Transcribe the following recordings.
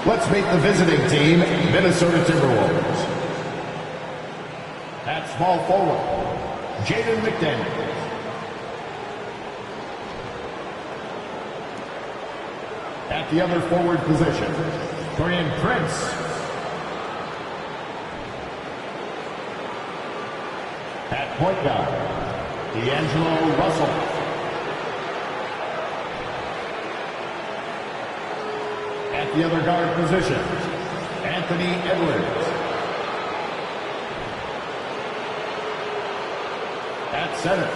Let's meet the visiting team, Minnesota Timberwolves. At small forward, Jaden McDaniels. At the other forward position, Dorian Prince. At point guard, D'Angelo Russell. At the other guard position, Anthony Edwards. At center,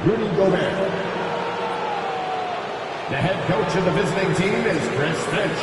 Rudy Gobert. The head coach of the visiting team is Chris Finch.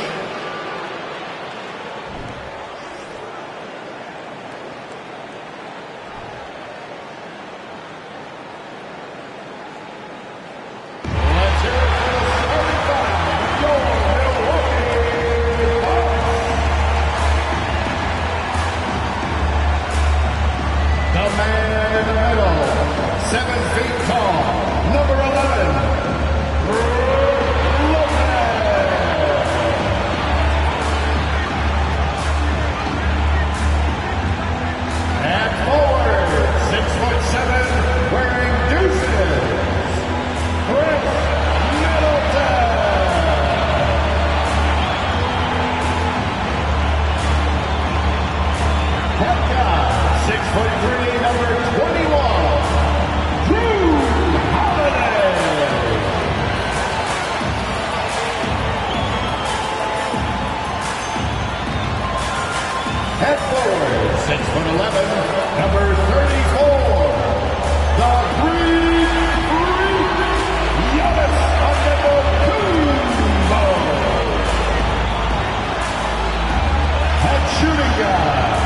Head forward, 6'11", number 34, the Greek, Giannis Antetokounmpo. Head shooting guard,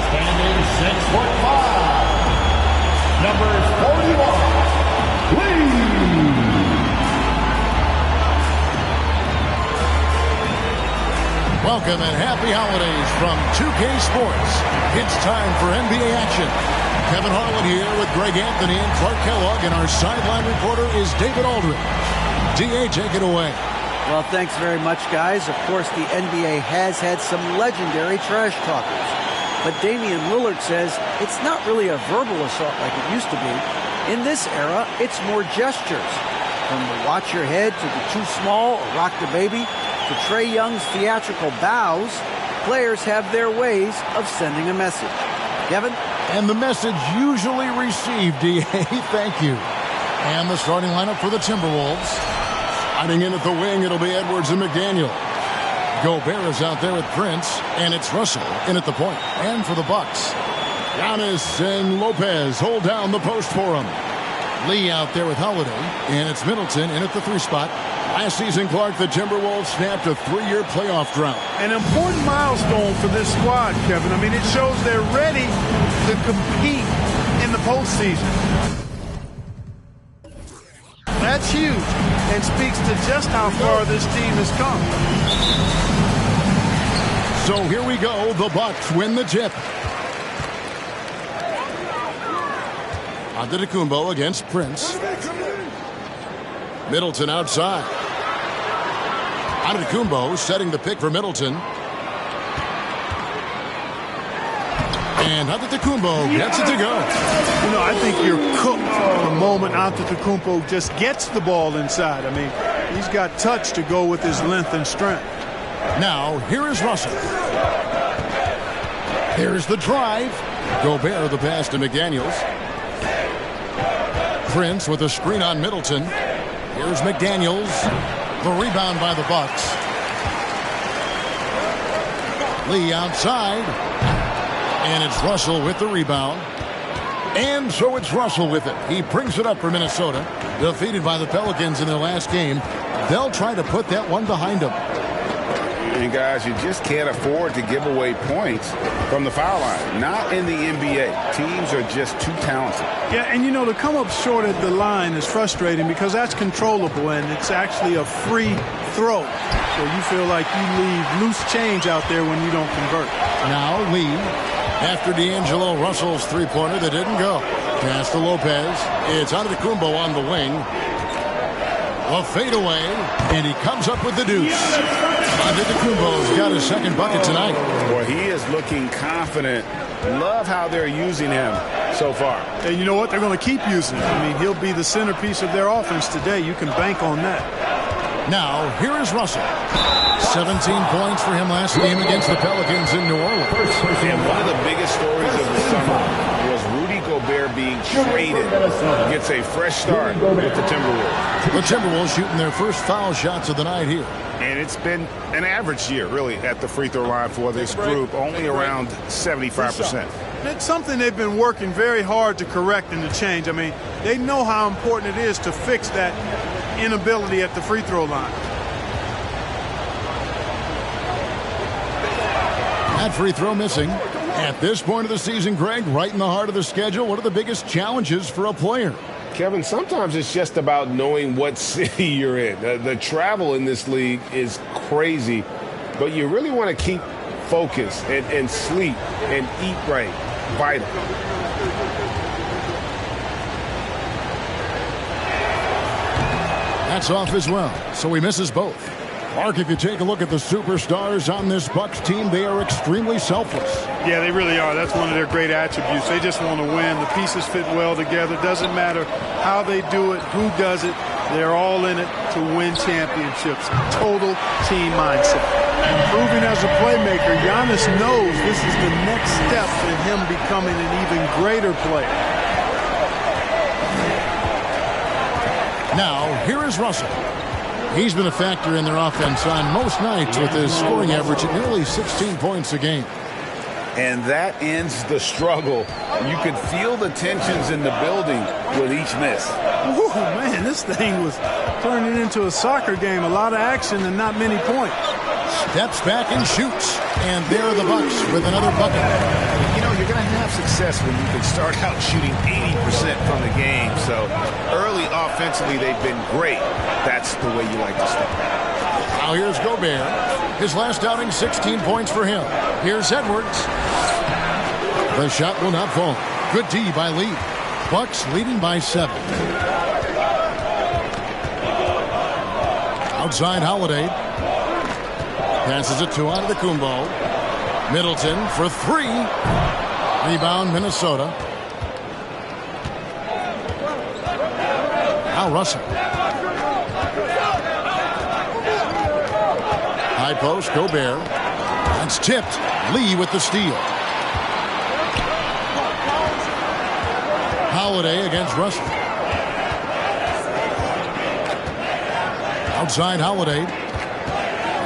standing 6'5", number 41, Lee. Welcome and happy holidays from 2K Sports. It's time for NBA action. Kevin Harlan here with Greg Anthony and Clark Kellogg, and our sideline reporter is David Aldridge. D.A., take it away. Well, thanks very much, guys. Of course, the NBA has had some legendary trash talkers. But Damian Lillard says it's not really a verbal assault like it used to be. In this era, it's more gestures. From the watch your head to the too small or rock the baby, to Trae Young's theatrical bows, players have their ways of sending a message. Kevin? And the message usually received, D.A. Thank you. And the starting lineup for the Timberwolves. Sliding in at the wing, it'll be Edwards and McDaniel. Gobert is out there with Prince, and it's Russell in at the point. And for the Bucks, Giannis and Lopez hold down the post for him. Lee out there with Holiday, and it's Middleton in at the 3 spot. Last season, Clark, the Timberwolves snapped a 3-year playoff drought. An important milestone for this squad, Kevin. I mean, it shows they're ready to compete in the postseason. That's huge and speaks to just how far this team has come. So here we go. The Bucks win the tip. Antetokounmpo against Prince. Middleton outside. Antetokounmpo setting the pick for Middleton. And Antetokounmpo gets it to go. You know, I think you're cooked the moment Antetokounmpo just gets the ball inside. I mean, he's got touch to go with his length and strength. Now, here is Russell. Here's the drive. Gobert the pass to McDaniels. Prince with a screen on Middleton. Here's McDaniels. The rebound by the Bucks. Lee outside. And it's Russell with the rebound. And so it's Russell with it. He brings it up for Minnesota. Defeated by the Pelicans in their last game. They'll try to put that one behind them. And guys, you just can't afford to give away points from the foul line. Not in the NBA. Teams are just too talented. Yeah, and you know, to come up short at the line is frustrating because that's controllable and it's actually a free throw. So you feel like you leave loose change out there when you don't convert. Now Lee, after D'Angelo Russell's three-pointer that didn't go. Pass to Lopez. It's Antetokounmpo on the wing. A fadeaway, and he comes up with the deuce. Antetokounmpo's got his second bucket tonight. Well, he is looking confident. Love how they're using him so far. And you know what? They're going to keep using him. I mean, he'll be the centerpiece of their offense today. You can bank on that. Now, here is Russell. 17 points for him last game against the Pelicans in New Orleans. And one of the biggest stories of the summer was Rudy Gobert being traded. Gets a fresh start with the Timberwolves. The Timberwolves shooting their first foul shots of the night here. And it's been an average year, really, at the free throw line for this group, only around 75%. It's something they've been working very hard to correct and to change. I mean, they know how important it is to fix that inability at the free throw line. That free throw missing. At this point of the season, Greg, right in the heart of the schedule, what are the biggest challenges for a player? Kevin, sometimes it's just about knowing what city you're in. The travel in this league is crazy, but you really want to keep focus and sleep and eat right. Vital. That's off as well, so he misses both. Mark, if you take a look at the superstars on this Bucks team, they are extremely selfless. Yeah, they really are. That's one of their great attributes. They just want to win. The pieces fit well together. Doesn't matter how they do it, who does it. They're all in it to win championships. Total team mindset. Improving as a playmaker, Giannis knows this is the next step in him becoming an even greater player. Now, here is Russell. He's been a factor in their offense on most nights with his scoring average at nearly 16 points a game. And that ends the struggle. You could feel the tensions in the building with each miss. Ooh, man, this thing was turning into a soccer game. A lot of action and not many points. Steps back and shoots. And there are the Bucks with another bucket. You know, you're going to have success when you can start out shooting 80% from the game. So early offensively, they've been great. That's the way you like to start. Now here's Gobert. His last outing, 16 points for him. Here's Edwards. The shot will not fall. Good D by Lee. Bucks leading by 7. Outside Holiday. Passes it to Antetokounmpo. Middleton for 3. Rebound Minnesota. Now Russell. High post, Gobert. That's tipped. Lee with the steal. Holiday against Russell. Outside Holiday.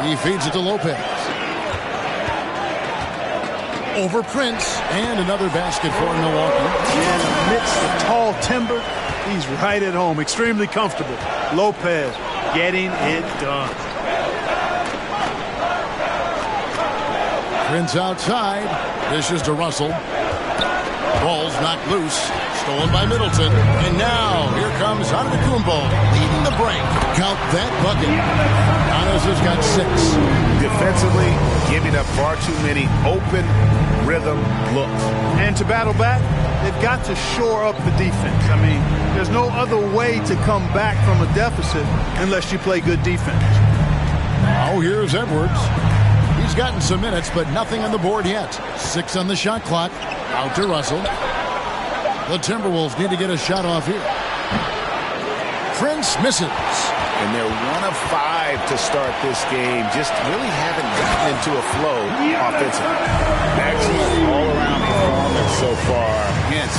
He feeds it to Lopez. Over Prince. And another basket for Milwaukee. And amidst the tall timber, he's right at home. Extremely comfortable. Lopez getting it done. Prince outside. Dishes to Russell. Ball's knocked loose. Stolen by Middleton. And now, here comes Antetokounmpo leading the break. Count that bucket. Giannis has got 6. Defensively, giving up far too many open rhythm looks. And to battle back, they've got to shore up the defense. I mean, there's no other way to come back from a deficit unless you play good defense. Now here's Edwards. He's gotten some minutes, but nothing on the board yet. 6 on the shot clock. Out to Russell. The Timberwolves need to get a shot off here. Prince misses. And they're 1 of 5 to start this game. Just really haven't gotten into a flow offensively. Excellent all-around performance so far. Hence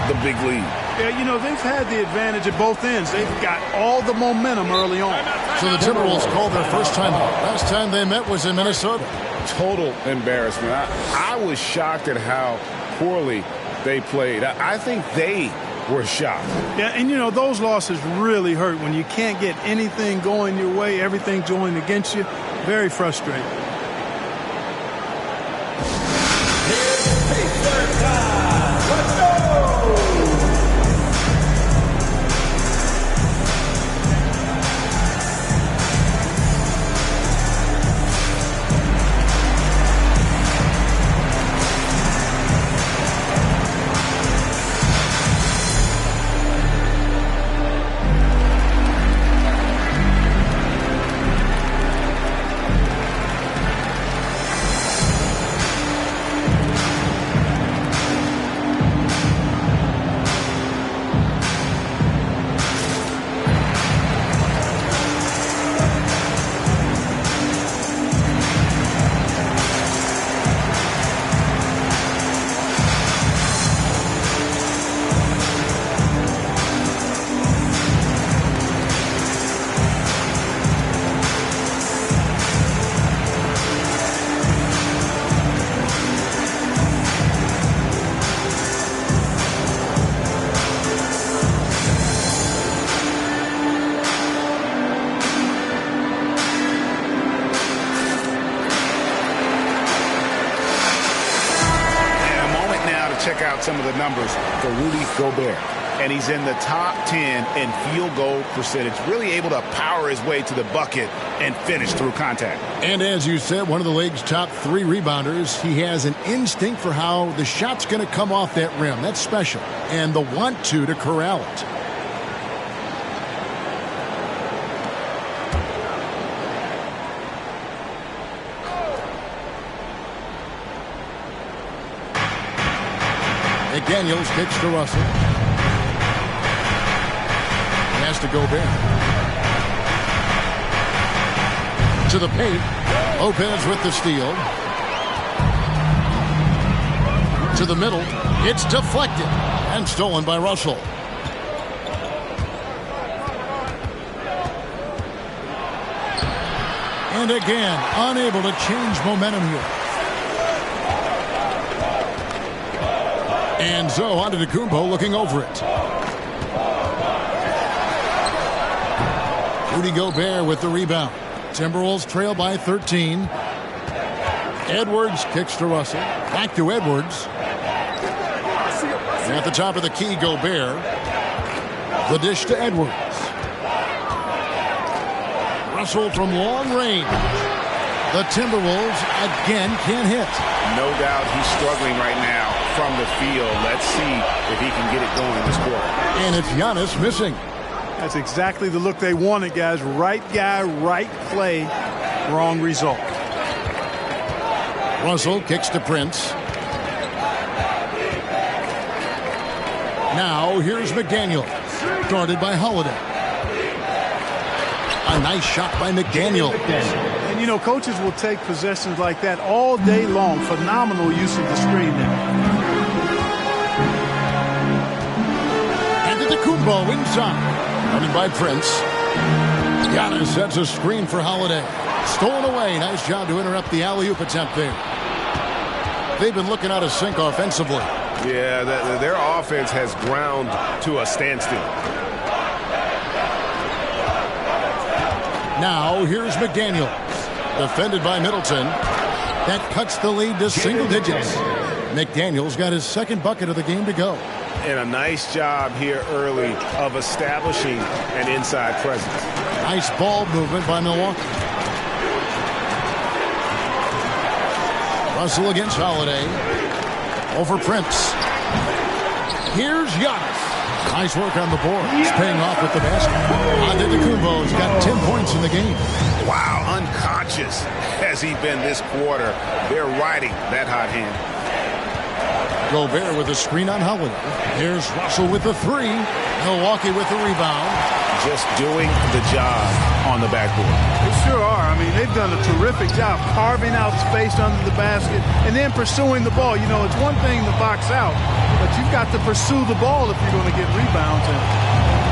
the big lead. Yeah, you know, they've had the advantage at both ends. They've got all the momentum early on. So the Timberwolves called their first time out. Last time they met was in Minnesota. Total embarrassment. I was shocked at how poorly they played. I think they were shocked. Yeah, and you know, those losses really hurt when you can't get anything going your way, everything going against you. Very frustrating. check out some of the numbers for Rudy Gobert. And he's in the top 10 in field goal percentage, really able to power his way to the bucket and finish through contact. And as you said, one of the league's top 3 rebounders. He has an instinct for how the shot's going to come off that rim. That's special. And the want to corral it. McDaniels kicks to Russell. Pass to Gobert. To the paint. Lopez with the steal. To the middle. It's deflected and stolen by Russell. And again, unable to change momentum here. And so on to Antetokounmpo looking over it. Rudy Gobert with the rebound. Timberwolves trail by 13. Edwards kicks to Russell. Back to Edwards. And at the top of the key, Gobert. The dish to Edwards. Russell from long range. The Timberwolves again can't hit. No doubt he's struggling right now from the field. Let's see if he can get it going this quarter. And it's Giannis missing. That's exactly the look they wanted, guys. Right guy, right play, wrong result. Russell kicks to Prince. Now here's McDaniel, guarded by Holiday. A nice shot by McDaniel. And, you know, coaches will take possessions like that all day long. Phenomenal use of the screen there. And Antetokounmpo inside. Running by Prince. Giannis sets a screen for Holiday. Stolen away. Nice job to interrupt the alley-oop attempt there. They've been looking out of sync offensively. Yeah, their offense has ground to a standstill. Now, here's McDaniels. Defended by Middleton. That cuts the lead to single digits. McDaniels got his second bucket of the game to go. And a nice job here early of establishing an inside presence. Nice ball movement by Milwaukee. Russell against Holiday. Over Prince. Here's Giannis. Nice work on the board. He's paying off with the basket. Antetokounmpo's got 10 points in the game. Wow, unconscious has he been this quarter. They're riding that hot hand. Gobert with a screen on Holiday. Here's Russell with the 3. Milwaukee with the rebound. Just doing the job on the backboard. They sure are. I mean, they've done a terrific job carving out space under the basket and then pursuing the ball. You know, it's one thing to box out, but you've got to pursue the ball if you're going to get rebounds. And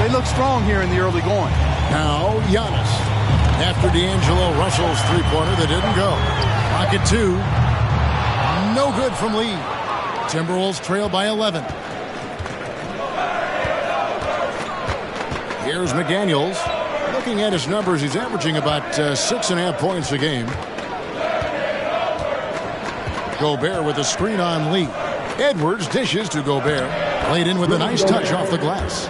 they look strong here in the early going. Now, Giannis. After D'Angelo Russell's three-pointer that didn't go. Pocket 2. No good from Lee. Timberwolves trail by 11. Here's McDaniels. Looking at his numbers, he's averaging about 6.5 points a game. Gobert with a screen on Lee. Edwards dishes to Gobert. Played in with a nice touch off the glass.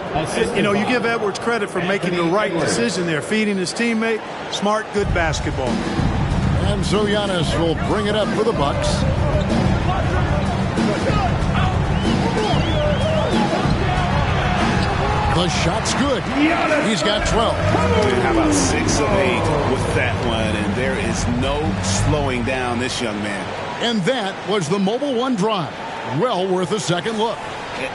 You know, you give Edwards credit for making the right decision there, feeding his teammate. Smart, good basketball. And so Giannis will bring it up for the Bucks. The shot's good. He's got 12. How about 6 of 8 with that one? And there is no slowing down this young man. And that was the Mobile One drive. Well worth a second look.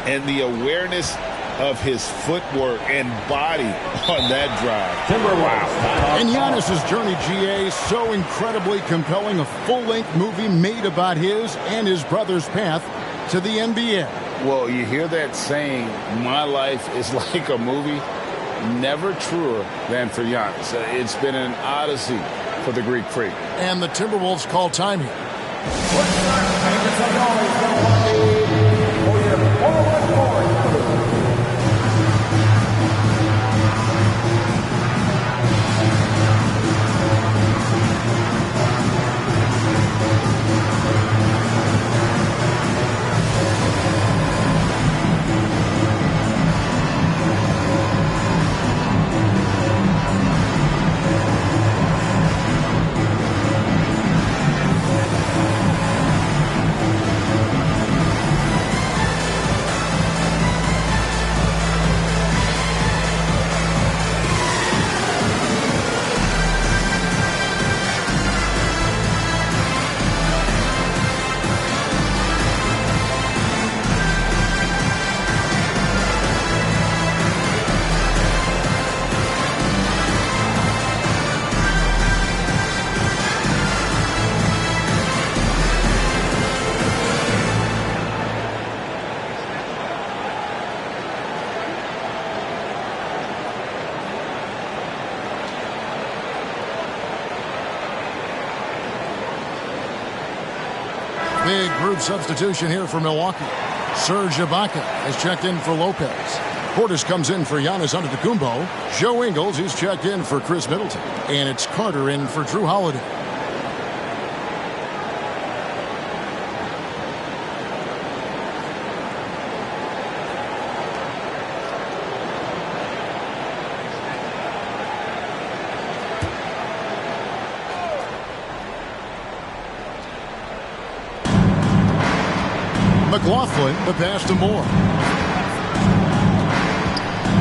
And the awareness of his footwork and body on that drive. Wow. And Giannis's journey, GA, so incredibly compelling. A full-length movie made about his and his brother's path to the NBA. Well, you hear that saying, my life is like a movie. Never truer than for Giannis. It's been an odyssey for the Greek freak. And the Timberwolves call time here. Big group substitution here for Milwaukee. Serge Ibaka has checked in for Lopez. Portis comes in for Giannis Antetokounmpo. Joe Ingles, he's checked in for Chris Middleton. And it's Carter in for Drew Holiday. McLaughlin, the pass to Moore.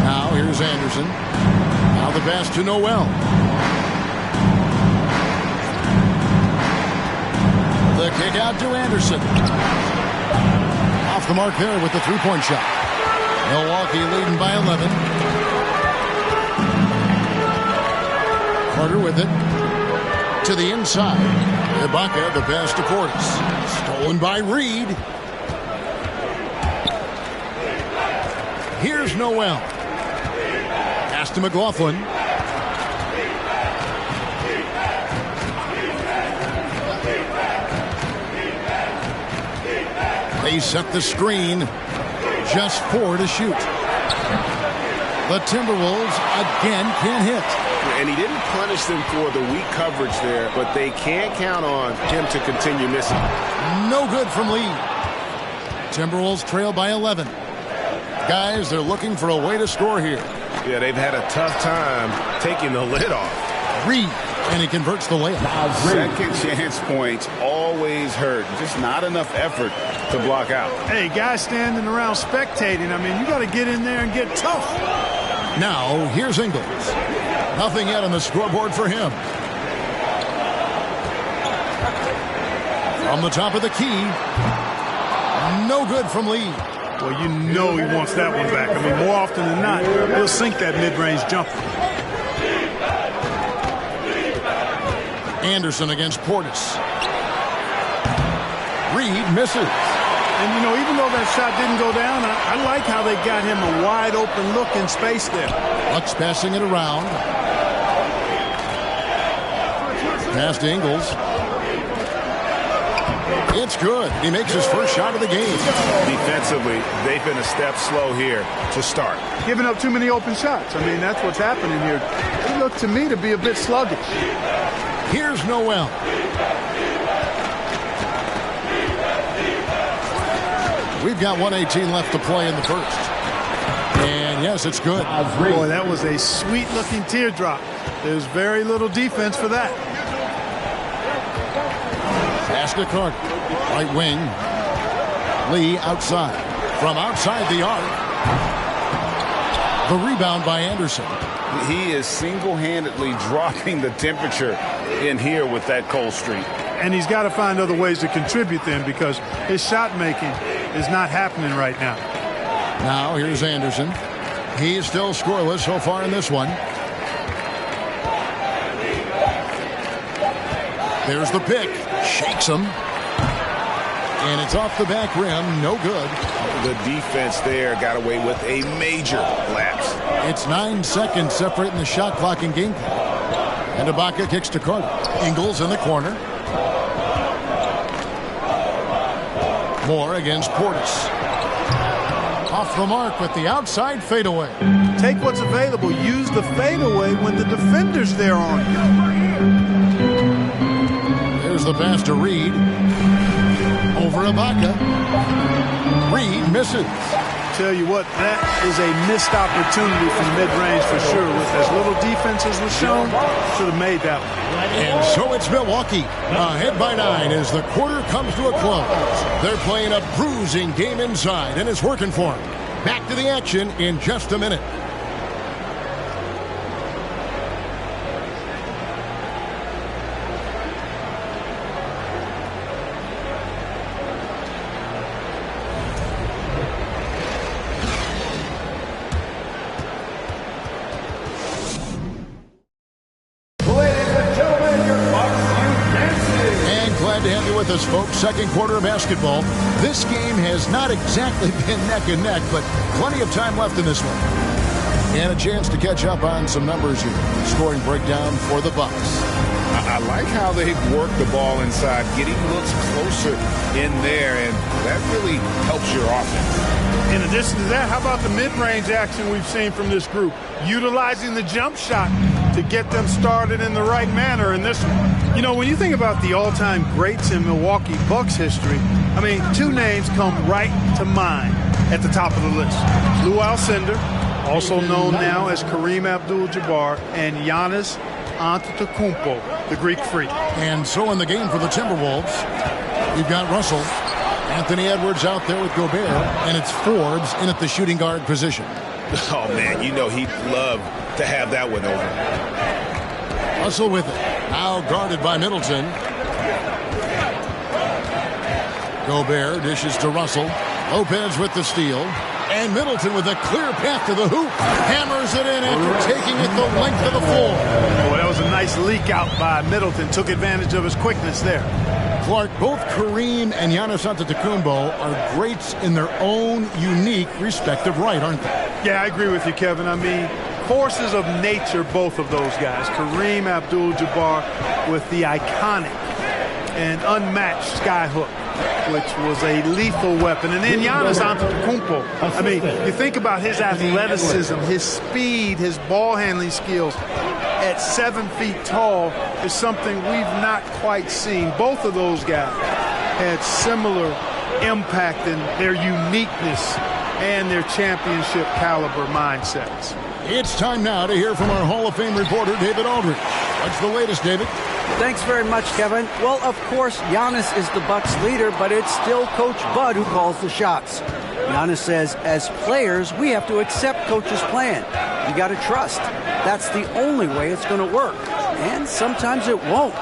Now here's Anderson. Now the pass to Noel. The kick out to Anderson. Off the mark there with the three-point shot. Milwaukee leading by 11. Carter with it. To the inside. Ibaka, the pass to Portis. Stolen by Reed. Here's Noel. Pass to McLaughlin. They set the screen. Just 4 to shoot. The Timberwolves again can't hit. And he didn't punish them for the weak coverage there, but they can't count on him to continue missing. No good from Lee. Timberwolves trail by 11. Guys, they're looking for a way to score here. Yeah, they've had a tough time taking the lid off. Reed, and he converts the layup. Second chance points always hurt. Just not enough effort to block out. Hey, guys standing around spectating, I mean, you got to get in there and get tough. Now, here's Ingles. Nothing yet on the scoreboard for him. From the top of the key. No good from Lee. Well, you know he wants that one back. I mean, more often than not, he'll sink that mid-range jumper. Anderson against Portis. Reed misses. And, you know, even though that shot didn't go down, I like how they got him a wide-open look in space there. Bucks passing it around. Pass to Ingles. It's good. He makes his first shot of the game. Defensively, they've been a step slow here to start. Giving up too many open shots. I mean, that's what's happening here. They look to me to be a bit sluggish. Here's Noel. We've got 1:18 left to play in the first. And yes, it's good. Boy, that was a sweet-looking teardrop. There's very little defense for that. Pass to Carter. Right wing. Lee outside. From outside the arc. The rebound by Anderson. He is single-handedly dropping the temperature in here with that cold streak. And he's got to find other ways to contribute then, because his shot making is not happening right now. Now here's Anderson. He's still scoreless so far in this one. There's the pick. Shakes him. And it's off the back rim. No good. The defense there got away with a major lapse. It's 9 seconds separating the shot clock and game clock. And Ibaka kicks to Carter. Ingles in the corner. Moore against Portis. Off the mark with the outside fadeaway. Take what's available. Use the fadeaway when the defender's there on you. There's the pass to Reed. Over Ibaka. Reed misses. Tell you what, that is a missed opportunity from mid-range for sure. With as little defense as was shown, should have made that one. And so it's Milwaukee ahead by 9 as the quarter comes to a close. They're playing a bruising game inside, and it's working for them. Back to the action in just a minute. With us, folks. Second quarter of basketball. This game has not exactly been neck and neck, but plenty of time left in this one. And a chance to catch up on some numbers here. Scoring breakdown for the Bucks. I like how they work the ball inside, getting looks closer in there, and that really helps your offense. In addition to that, how about the mid-range action we've seen from this group? Utilizing the jump shot to get them started in the right manner in this one. You know, when you think about the all-time greats in Milwaukee Bucks history, I mean, two names come right to mind at the top of the list. Lou Alcindor, also known now as Kareem Abdul-Jabbar, and Giannis Antetokounmpo, the Greek Freak. And so in the game for the Timberwolves, you've got Russell, Anthony Edwards out there with Gobert, and it's Forbes in at the shooting guard position. Oh, man, you know he'd love to have that one over. Russell with it. Now guarded by Middleton. Gobert dishes to Russell. Lopez with the steal. And Middleton with a clear path to the hoop. Hammers it in after taking it the length of the floor. Oh, that was a nice leak out by Middleton. Took advantage of his quickness there. Clark, both Kareem and Giannis Antetokounmpo are greats in their own unique respective right, aren't they? Yeah, I agree with you, Kevin. I mean, forces of nature, both of those guys. Kareem Abdul-Jabbar with the iconic and unmatched skyhook, which was a lethal weapon. And then Giannis Antetokounmpo. I mean, you think about his athleticism, his speed, his ball handling skills at 7 feet tall is something we've not quite seen. Both of those guys had similar impact in their uniqueness and their championship caliber mindsets. It's time now to hear from our Hall of Fame reporter, David Aldridge. What's the latest, David? Thanks very much, Kevin. Well, of course, Giannis is the Bucks leader, but it's still Coach Bud who calls the shots. Giannis says, as players, we have to accept Coach's plan. You got to trust. That's the only way it's going to work. And sometimes it won't.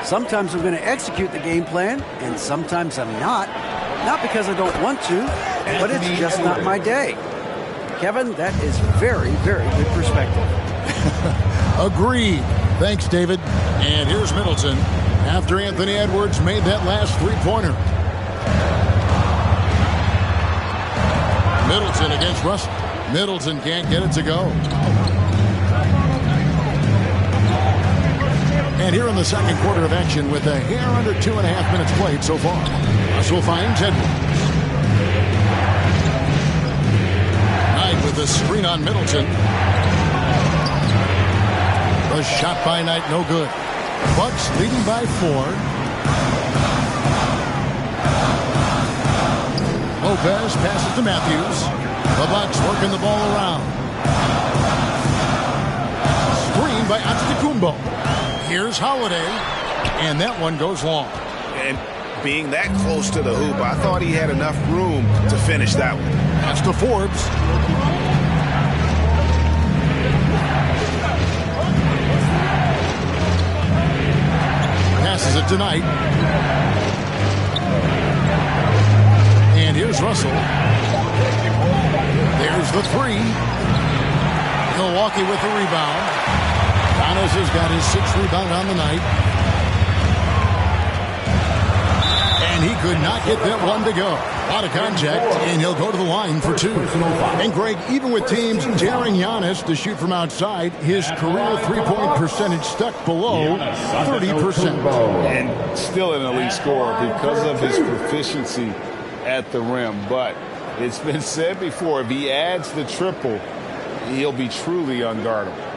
Sometimes I'm going to execute the game plan, and sometimes I'm not. Not because I don't want to, but it's just not my day. Kevin, that is very, very good perspective. Agreed. Thanks, David. And here's Middleton after Anthony Edwards made that last three-pointer. Middleton against Russell. Middleton can't get it to go. And here in the second quarter of action with a hair under 2.5 minutes played so far. Russell finds Edwards. Knight with the screen on Middleton. The shot by Knight, no good. Bucks leading by 4. Lopez passes to Matthews. The Bucks working the ball around. Screen by Antetokounmpo. Here's Holiday, and that one goes long. And being that close to the hoop, I thought he had enough room to finish that one. Pass to Forbes. Passes it to Knight. And here's Russell. There's the 3. Milwaukee with the rebound. Giannis has got his 6th rebound on the night. And he could not get that one to go. Out of contact, and he'll go to the line for 2. And Greg, even with teams daring Giannis to shoot from outside, his career three-point percentage stuck below 30%. And still an elite scorer because of his proficiency at the rim. But it's been said before, if he adds the triple, he'll be truly unguardable.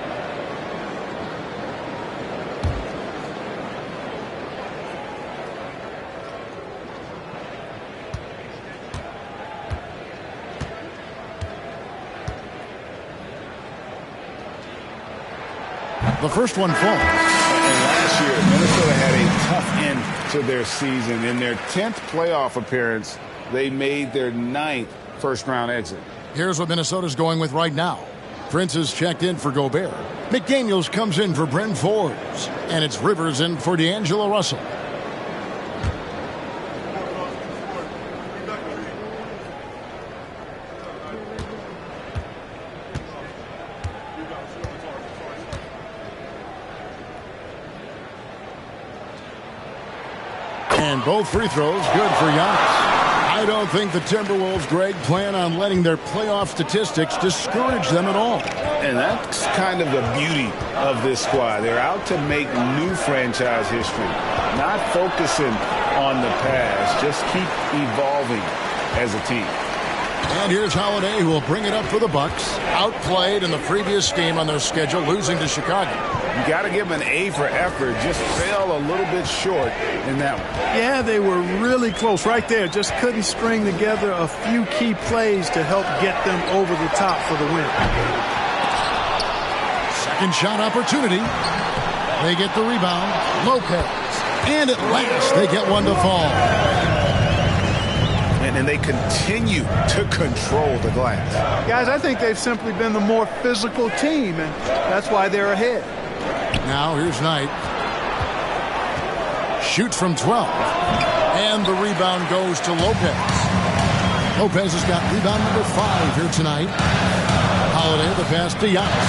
The first one falls. And last year, Minnesota had a tough end to their season. In their 10th playoff appearance, they made their 9th first-round exit. Here's what Minnesota's going with right now. Prince is checked in for Gobert. McDaniels comes in for Brent Forbes. And it's Rivers in for D'Angelo Russell. And both free throws good for Giannis. I don't think the Timberwolves, Greg, plan on letting their playoff statistics discourage them at all. And that's kind of the beauty of this squad. They're out to make new franchise history, not focusing on the past, just keep evolving as a team. And here's Holiday, who will bring it up for the Bucks. Outplayed in the previous game on their schedule, losing to Chicago. You got to give them an A for effort. Just fell a little bit short in that one. Yeah, they were really close right there. Just couldn't string together a few key plays to help get them over the top for the win. Second shot opportunity. They get the rebound. Lopez. And at last, they get one to fall. And they continue to control the glass. Guys, I think they've simply been the more physical team, and that's why they're ahead. Now here's Knight. Shoots from 12. And the rebound goes to Lopez. Lopez has got rebound number 5 here tonight. Holiday, the pass to Giannis.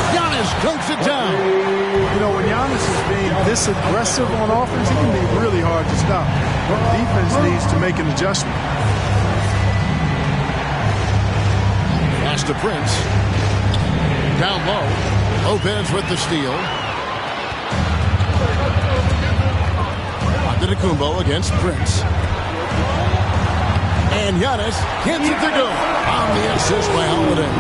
Giannis dunks it down. You know, when Giannis is being this aggressive on offense, he can be really hard to stop. Defense needs to make an adjustment. Pass to Prince. Down low. Lopez with the steal. Antetokounmpo against Prince. And Giannis gets it to go on the assist by Holiday.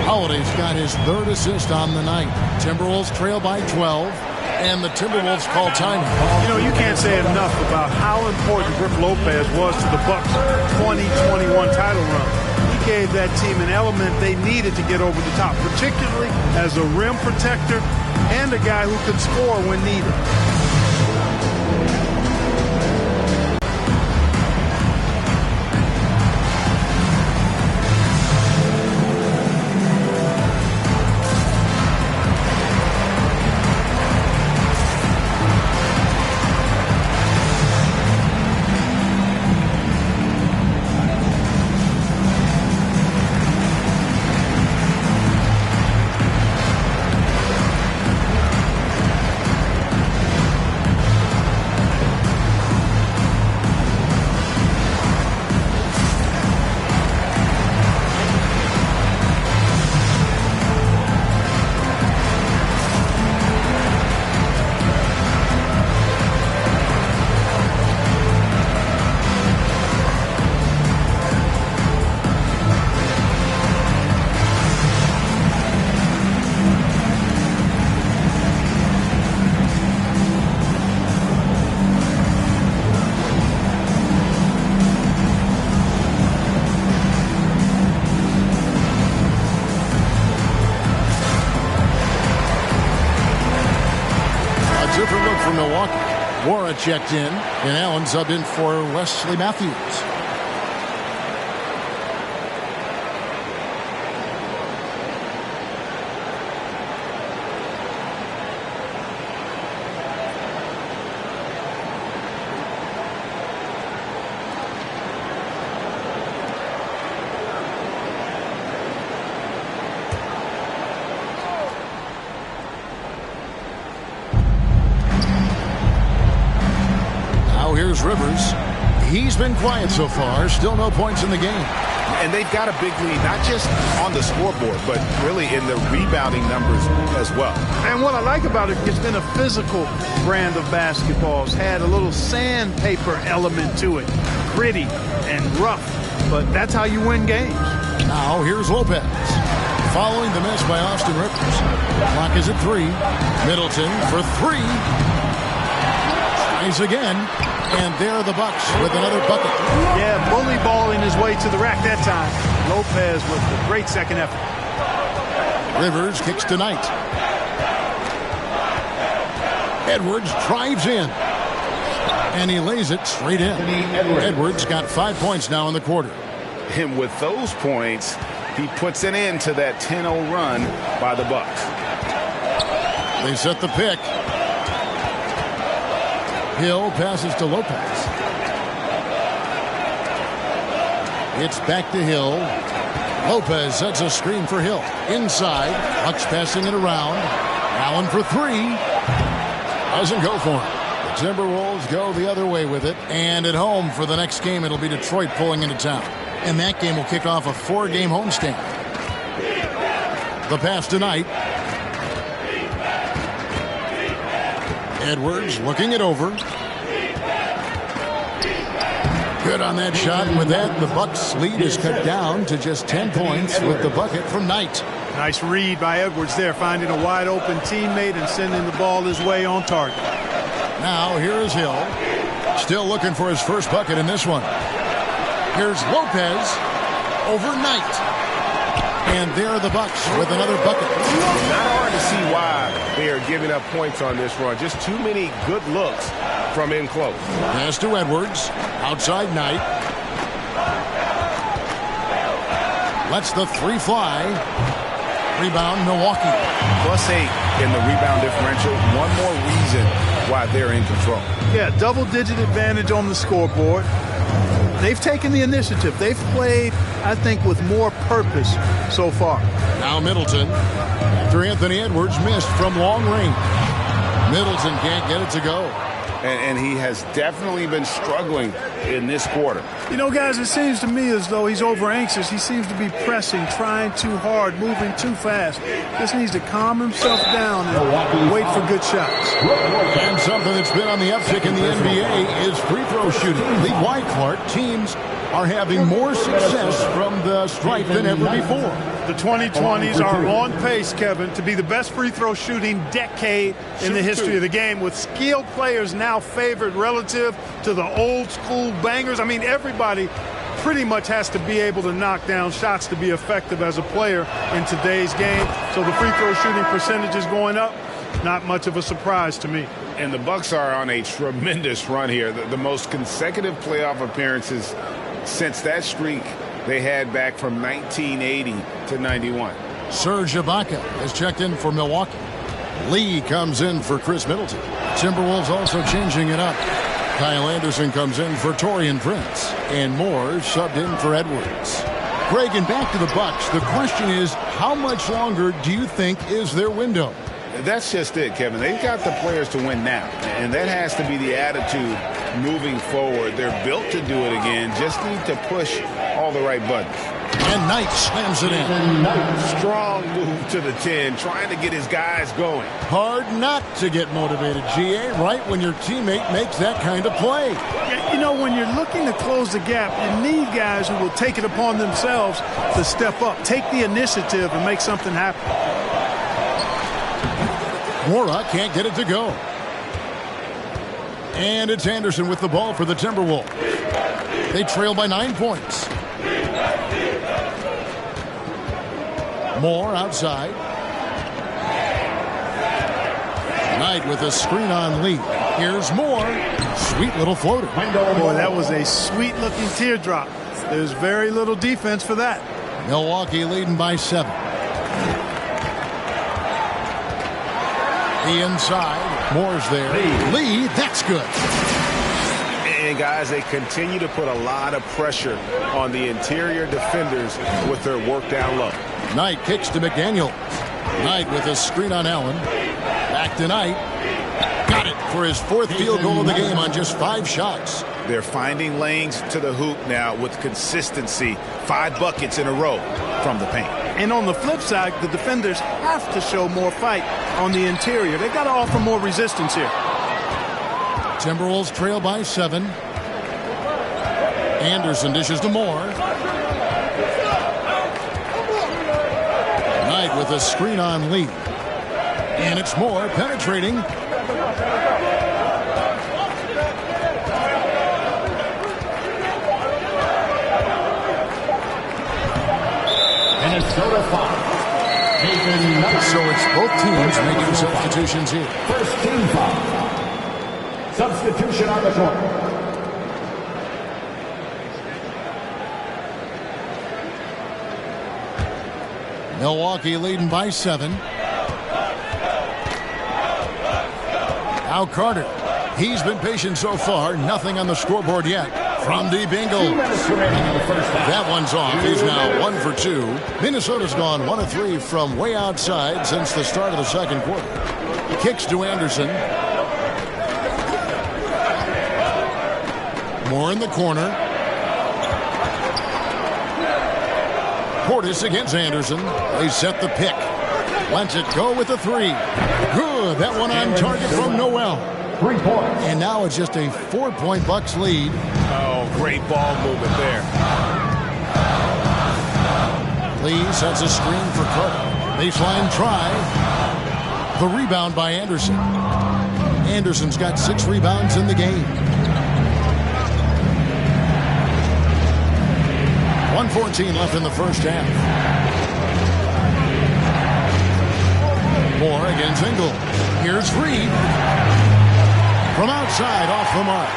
Holiday's got his 3rd assist on the night. Timberwolves trail by 12, and the Timberwolves call timeout. You know, you can't say enough about how important Brook Lopez was to the Bucks' 2021 title run. He gave that team an element they needed to get over the top, particularly as a rim protector and a guy who could score when needed. Wara checked in, and Allen subbed in for Wesley Matthews. Here's Rivers. He's been quiet so far. Still no points in the game. And they've got a big lead, not just on the scoreboard, but really in the rebounding numbers as well. And what I like about it, it's been a physical brand of basketball. It's had a little sandpaper element to it. Gritty and rough. But that's how you win games. Now here's Lopez. Following the miss by Austin Rivers. Clock is at 3. Middleton for 3. Tries again. And there are the Bucks with another bucket. Yeah, bully balling his way to the rack that time. Lopez with a great second effort. Rivers kicks to Knight. Edwards drives in. And he lays it straight in. Edwards got 5 points now in the quarter. And with those points, he puts an end to that 10-0 run by the Bucks. They set the pick. Hill passes to Lopez. It's back to Hill. Lopez sets a screen for Hill. Inside. Bucks passing it around. Allen for 3. Doesn't go for him. The Timberwolves go the other way with it. And at home for the next game, it'll be Detroit pulling into town. And that game will kick off a 4-game homestand. The pass tonight. Edwards looking it over. Good on that shot, and with that, the Bucks' lead is cut down to just 10 points with the bucket from Knight. Nice read by Edwards there, finding a wide-open teammate and sending the ball his way on target. Now, here is Hill. Still looking for his first bucket in this one. Here's Lopez over Knight. And there are the Bucks with another bucket. Not hard to see why they are giving up points on this run. Just too many good looks from in close. Pass to Edwards. Outside Knight. Lets the three fly. Rebound Milwaukee. +8 in the rebound differential. One more reason why they're in control. Yeah, double-digit advantage on the scoreboard. They've taken the initiative. They've played, I think, with more purpose so far. Now Middleton. After Anthony Edwards missed from long range. Middleton can't get it to go. And he has definitely been struggling in this quarter. You know, guys, it seems to me as though he's over-anxious. He seems to be pressing, trying too hard, moving too fast. Just needs to calm himself down and wait for good shots. And something that's been on the uptick in the NBA is free throw shooting. League-wide, Clark, teams are having more success from the stripe than ever before. The 2020s are on pace, Kevin, to be the best free throw shooting decade in the history of the game, with skilled players now favored relative to the old school bangers. I mean, everybody pretty much has to be able to knock down shots to be effective as a player in today's game. So the free throw shooting percentage is going up. Not much of a surprise to me. And the Bucks are on a tremendous run here. The most consecutive playoff appearances since that streak they had back from 1980 to 91. Serge Ibaka has checked in for Milwaukee. Lee comes in for Chris Middleton. Timberwolves also changing it up. Kyle Anderson comes in for Taurean Prince. And Moore subbed in for Edwards. Greg, and back to the Bucks. The question is, how much longer do you think is their window? That's just it, Kevin. They've got the players to win now, and that has to be the attitude moving forward. They're built to do it again, just need to push all the right buttons. And Knight slams it in. Strong move to the 10, trying to get his guys going. Hard not to get motivated, GA, right when your teammate makes that kind of play. You know, when you're looking to close the gap, you need guys who will take it upon themselves to step up, take the initiative, and make something happen. Mora can't get it to go. And it's Anderson with the ball for the Timberwolves. They trail by 9 points. Moore outside. Knight with a screen on Lee. Here's Moore. Sweet little floater. Boy, that was a sweet-looking teardrop. There's very little defense for that. Milwaukee leading by 7. The inside. Moore's there. Lee, that's good. And guys, they continue to put a lot of pressure on the interior defenders with their work down low. Knight kicks to McDaniel. Knight with a screen on Allen. Back to Knight. Got it for his 4th field goal of the game on just 5 shots. They're finding lanes to the hoop now with consistency. 5 buckets in a row from the paint. And on the flip side, the defenders have to show more fight on the interior. They've got to offer more resistance here. Timberwolves trail by 7. Anderson dishes to Moore. Knight with a screen on Lee. And it's Moore penetrating. Minnesota 5. So it's both teams making substitutions here. First team foul. Substitution on the court. Milwaukee leading by 7. Now Carter. He's been patient so far. Nothing on the scoreboard yet. From deep Ingle. That one's off. He's now 1 for 2. Minnesota's gone 1 of 3 from way outside since the start of the second quarter. Kicks to Anderson. Moore in the corner. Portis against Anderson. They set the pick. Lets it go with the three. Good. That one on target from Noel. 3 points. And now it's just a 4-point Bucks lead. Oh, great ball movement there. Lee sets a screen for Carter. Baseline try. The rebound by Anderson. Anderson's got 6 rebounds in the game. 1:14 left in the first half. Moore against Engel. Here's Reed. From outside, off the mark.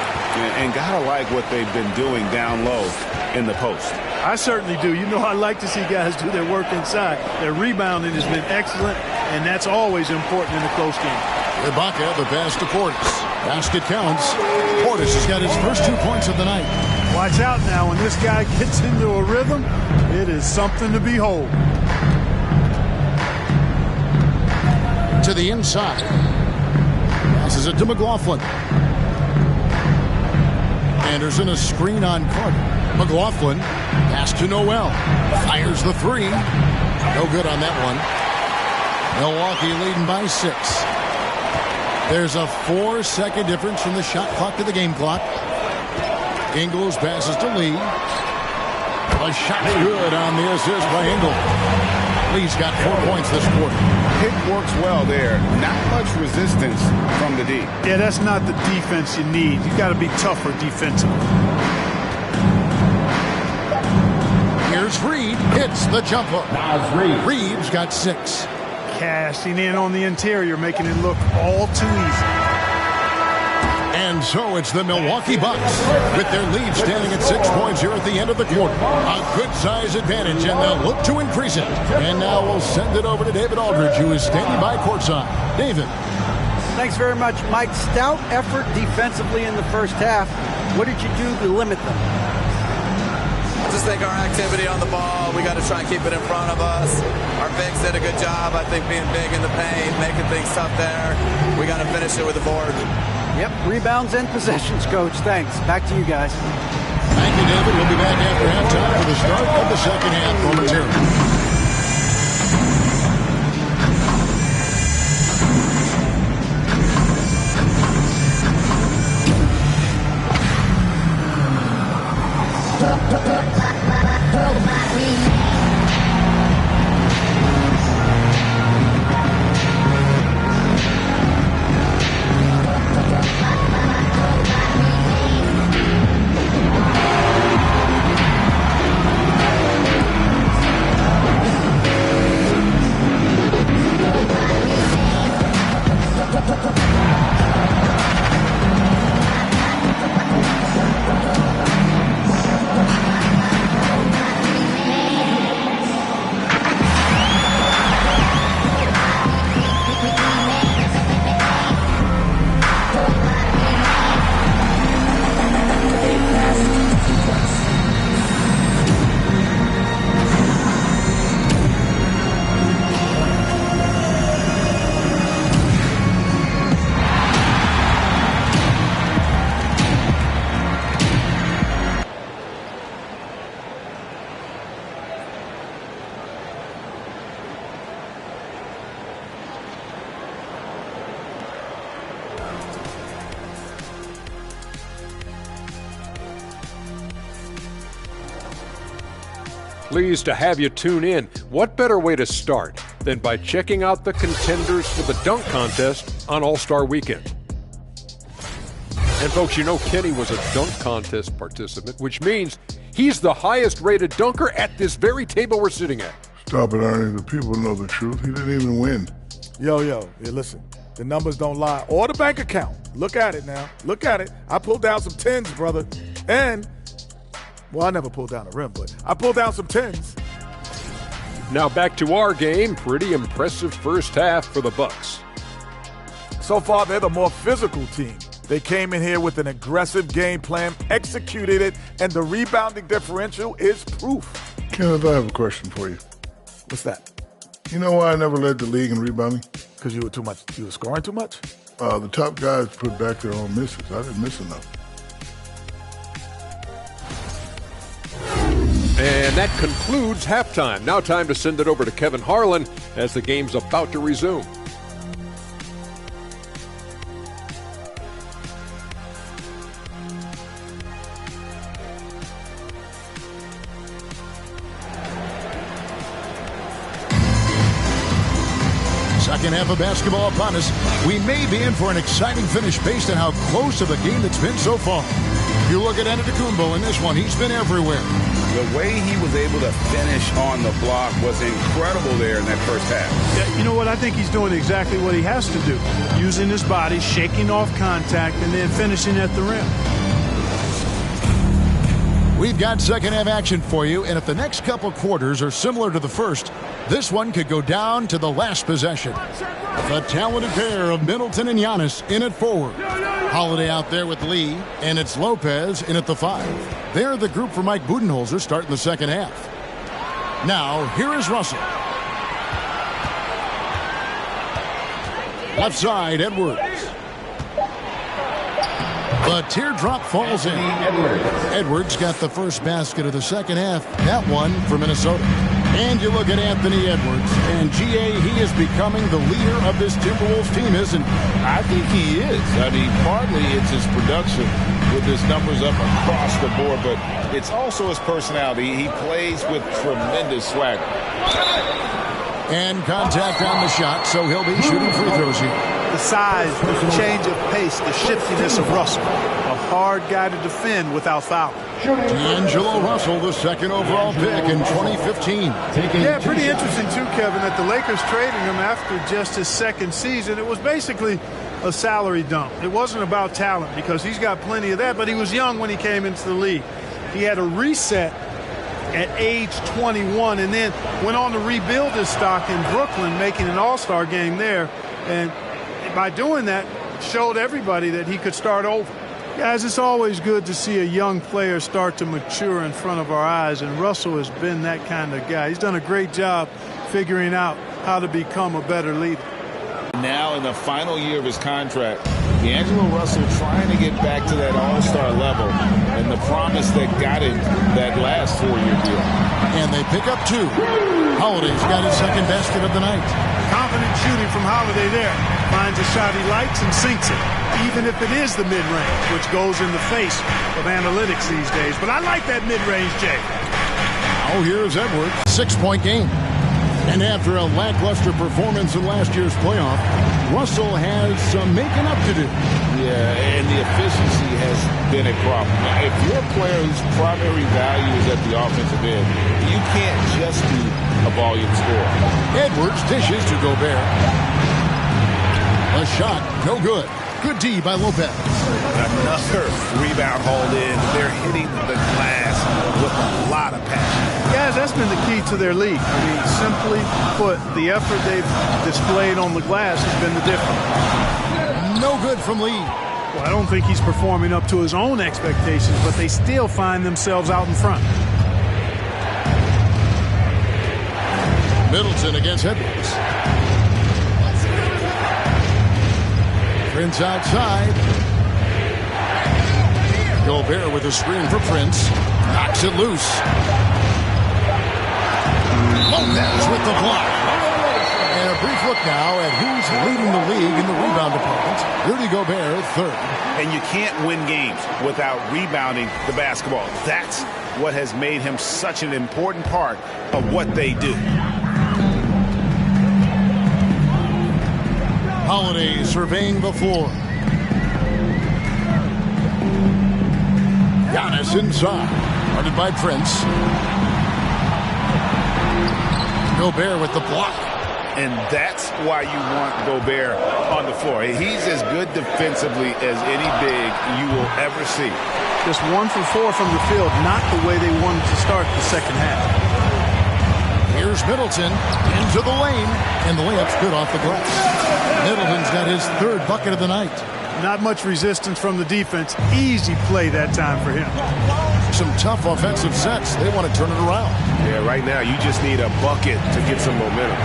And gotta like what they've been doing down low in the post. I certainly do. You know, I like to see guys do their work inside. Their rebounding has been excellent, and that's always important in a close game. Ibaka, the pass to Portis. Basket counts. Portis has got his first 2 points of the night. Watch out now. When this guy gets into a rhythm, it is something to behold. To the inside. Passes it to McLaughlin. Anderson, a screen on Carter. McLaughlin, pass to Noel. Fires the three. No good on that one. Milwaukee leading by 6. There's a 4-second difference from the shot clock to the game clock. Ingles passes to Lee. A shot good on the assist by Ingles. Lee's got 4 points this quarter. Pick works well there. Not much resistance from the D. Yeah, that's not the defense you need. You got to be tougher defensively. Here's Reed. Hits the jump hook. Now it's Reed. Reed's got 6. Cashing in on the interior, making it look all too easy. And so it's the Milwaukee Bucks with their lead standing at 6 points here at the end of the quarter. A good size advantage, and they'll look to increase it. And now we'll send it over to David Aldridge, who is standing by courtside. David. Thanks very much, Mike. Stout effort defensively in the first half. What did you do to limit them? Just think our activity on the ball, we got to try and keep it in front of us. Our bigs did a good job, I think, being big in the paint, making things tough there. We got to finish it with the board. Yep, rebounds and possessions, Coach. Thanks. Back to you guys. Thank you, David. We'll be back after halftime for the start of the second half momentarily. Pleased to have you tune in. What better way to start than by checking out the contenders for the dunk contest on All-Star Weekend? And folks, you know Kenny was a dunk contest participant, which means he's the highest rated dunker at this very table we're sitting at. Stop it, Ernie. The people know the truth. He didn't even win. Yo, yeah, listen. The numbers don't lie. Or the bank account. Look at it now. Look at it. I pulled down some 10s, brother. And, well, I never pulled down a rim, but I pulled down some 10s. Now back to our game. Pretty impressive first half for the Bucks. So far, they're the more physical team. They came in here with an aggressive game plan, executed it, and the rebounding differential is proof. Kenneth, I have a question for you. What's that? You know why I never led the league in rebounding? Because you were scoring too much? The top guys put back their own misses. I didn't miss enough. And that concludes halftime. Now time to send it over to Kevin Harlan as the game's about to resume. Second half of basketball upon us. We may be in for an exciting finish based on how close of a game it's been so far. If you look at Antetokounmpo in this one, he's been everywhere. The way he was able to finish on the block was incredible there in that first half. Yeah, you know what? I think he's doing exactly what he has to do. Using his body, shaking off contact, and then finishing at the rim. We've got second half action for you, and if the next couple quarters are similar to the first, this one could go down to the last possession. The talented pair of Middleton and Giannis in at forward. Holiday out there with Lee, and it's Lopez in at the 5. They're the group for Mike Budenholzer starting the second half. Now, here is Russell. Left side, Edwards. The teardrop falls in. Edwards got the first basket of the second half. That one for Minnesota. And you look at Anthony Edwards. And, G.A., he is becoming the leader of this Timberwolves team, isn't he? I think he is. I mean, partly it's his production with his numbers up across the board, but it's also his personality. He plays with tremendous swagger. And contact on the shot, so he'll be shooting free throws here. The size, the change of pace, the shiftiness of Russell. A hard guy to defend without fouling. D'Angelo Russell, the second overall pick in 2015. Yeah, pretty interesting too, Kevin, that the Lakers trading him after just his second season. It was basically a salary dump. It wasn't about talent because he's got plenty of that, but he was young when he came into the league. He had a reset at age 21 and then went on to rebuild his stock in Brooklyn, making an all-star game there. And by doing that, showed everybody that he could start over. Guys, it's always good to see a young player start to mature in front of our eyes, and Russell has been that kind of guy. He's done a great job figuring out how to become a better leader. Now in the final year of his contract, D'Angelo Russell trying to get back to that all-star level and the promise that got him that last 4-year deal. And they pick up 2. Holiday's got his second basket of the night. Confident shooting from Holiday there. Finds a shot he likes and sinks it, even if it is the mid-range, which goes in the face of analytics these days. But I like that mid-range, Jay. Oh, here's Edwards. 6-point game. And after a lackluster performance in last year's playoff, Russell has some making up to do. Yeah, and the efficiency has been a problem. Now, if you're a player whose primary value is at the offensive end, you can't just be a volume scorer. Edwards dishes to Gobert. A shot, no good. Good D by Lopez. Another rebound hauled in. They're hitting the glass with a lot of passion. Guys, that's been the key to their league. I mean, simply put, the effort they've displayed on the glass has been the difference. No good from Lee. Well, I don't think he's performing up to his own expectations, but they still find themselves out in front. Middleton against Edwards. Prince outside. Gobert with a screen for Prince. Knocks it loose. Lopez with the block. And a brief look now at who's leading the league in the rebound department. Rudy Gobert, 3rd. And you can't win games without rebounding the basketball. That's what has made him such an important part of what they do. Holiday surveying the floor. Giannis inside. Guarded by Prince. Gobert with the block. And that's why you want Gobert on the floor. He's as good defensively as any big you will ever see. Just 1 for 4 from the field, not the way they wanted to start the second half. Here's Middleton into the lane, and the layup's good off the glass. Middleton's got his 3rd bucket of the night. Not much resistance from the defense. Easy play that time for him. Some tough offensive sets. They want to turn it around. Yeah, right now you just need a bucket to get some momentum.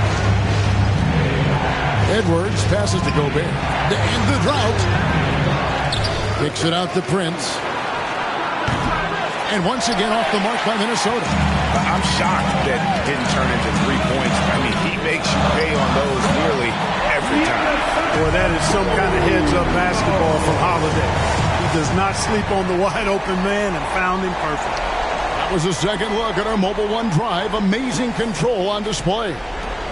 Edwards passes to Gobert. To end the drought. Kicks it out to Prince. And once again off the mark by Minnesota. I'm shocked that didn't turn into 3 points. I mean, he makes you pay on those nearly every time. Boy, that is some kind of heads-up basketball from Holiday. He does not sleep on the wide-open man and found him perfect. That was a second look at our Mobile One drive. Amazing control on display.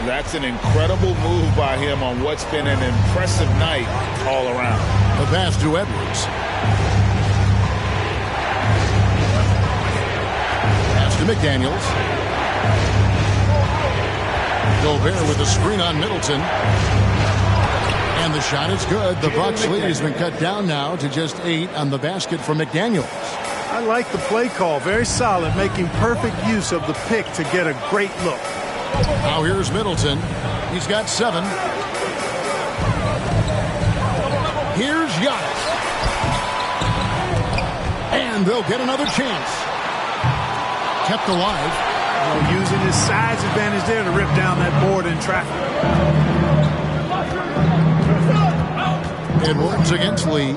That's an incredible move by him on what's been an impressive night all around. The pass to Edwards. Pass to McDaniels. Gobert with the screen on Middleton. And the shot is good. The Bucks lead has been cut down now to just 8 on the basket for McDaniels. I like the play call. Very solid, making perfect use of the pick to get a great look. Now here's Middleton. He's got 7. Here's Giannis. And they'll get another chance. Kept alive. Using his size advantage there to rip down that board in traffic. Edwards against Lee.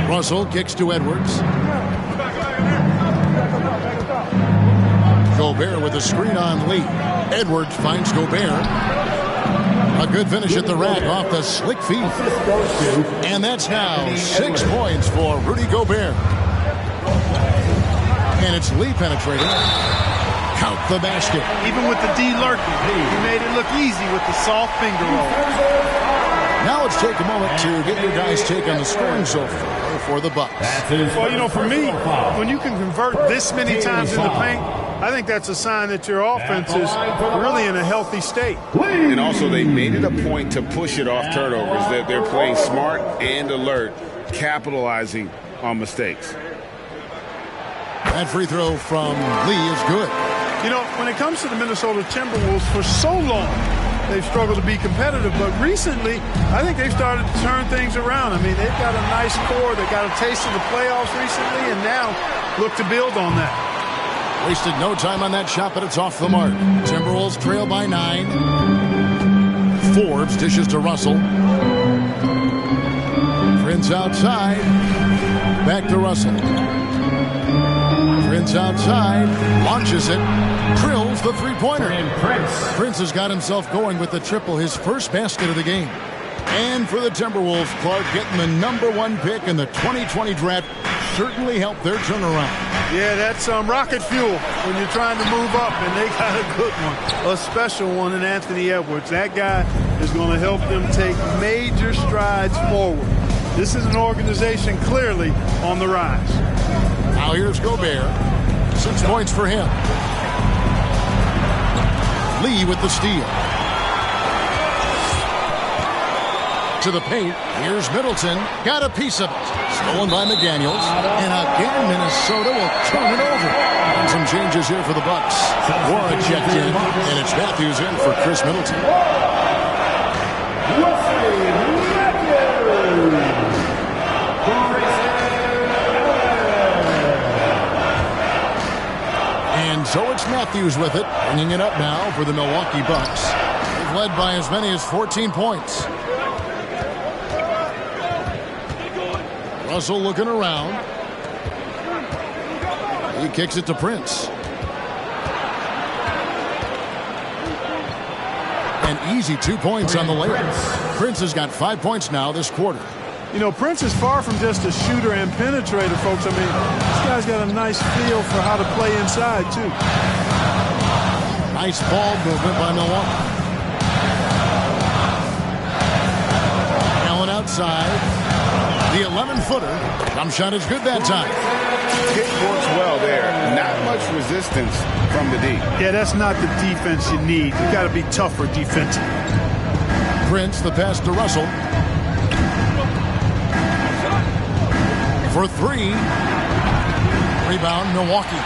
Russell kicks to Edwards. Gobert with a screen on Lee. Edwards finds Gobert. A good finish at the rack off the slick feet. And that's now 6 points for Rudy Gobert. And it's Lee penetrating. Count the basket. Even with the D lurking, he made it look easy with the soft finger roll. Now let's take a moment to get your guys' take on the scoring so far for the Bucks. Well, for me, when you can convert this many times in the paint, I think that's a sign that your offense is really in a healthy state. And also, they made it a point to push it off turnovers. That they're playing smart and alert, capitalizing on mistakes. That free throw from Lee is good. When it comes to the Minnesota Timberwolves, for so long, they've struggled to be competitive, but recently, I think they've started to turn things around. I mean, they've got a nice core. They got a taste of the playoffs recently, and now look to build on that. Wasted no time on that shot, but it's off the mark. Timberwolves trail by 9. Forbes dishes to Russell. Prince outside. Back to Russell. Prince outside. Launches it. Drills the three-pointer. Prince has got himself going with the triple, his first basket of the game. And for the Timberwolves, Clark getting the #1 pick in the 2020 draft certainly helped their turnaround. Yeah, that's rocket fuel when you're trying to move up, and they got a good one, a special one in Anthony Edwards. That guy is going to help them take major strides forward. This is an organization clearly on the rise. Now here's Gobert. 6 points for him. Lee with the steal. To the paint. Here's Middleton. Got a piece of it. Stolen by McDaniels. And again, Minnesota will turn it over. And some changes here for the Bucks. Wara checked in, and it's Matthews in for Chris Middleton. And so it's Matthews with it, bringing it up now for the Milwaukee Bucks. They've led by as many as 14 points. Russell looking around. He kicks it to Prince. An easy 2 points on the layup. Prince has got 5 points now this quarter. Prince is far from just a shooter and penetrator, folks. I mean, this guy's got a nice feel for how to play inside, too. Nice ball movement by Milwaukee. Allen outside. The 11-footer. Jump shot is good that time. It works well there. Not much resistance from the D. Yeah, that's not the defense you need. You got to be tougher defensively. Prince, the pass to Russell. For 3. Rebound, Milwaukee.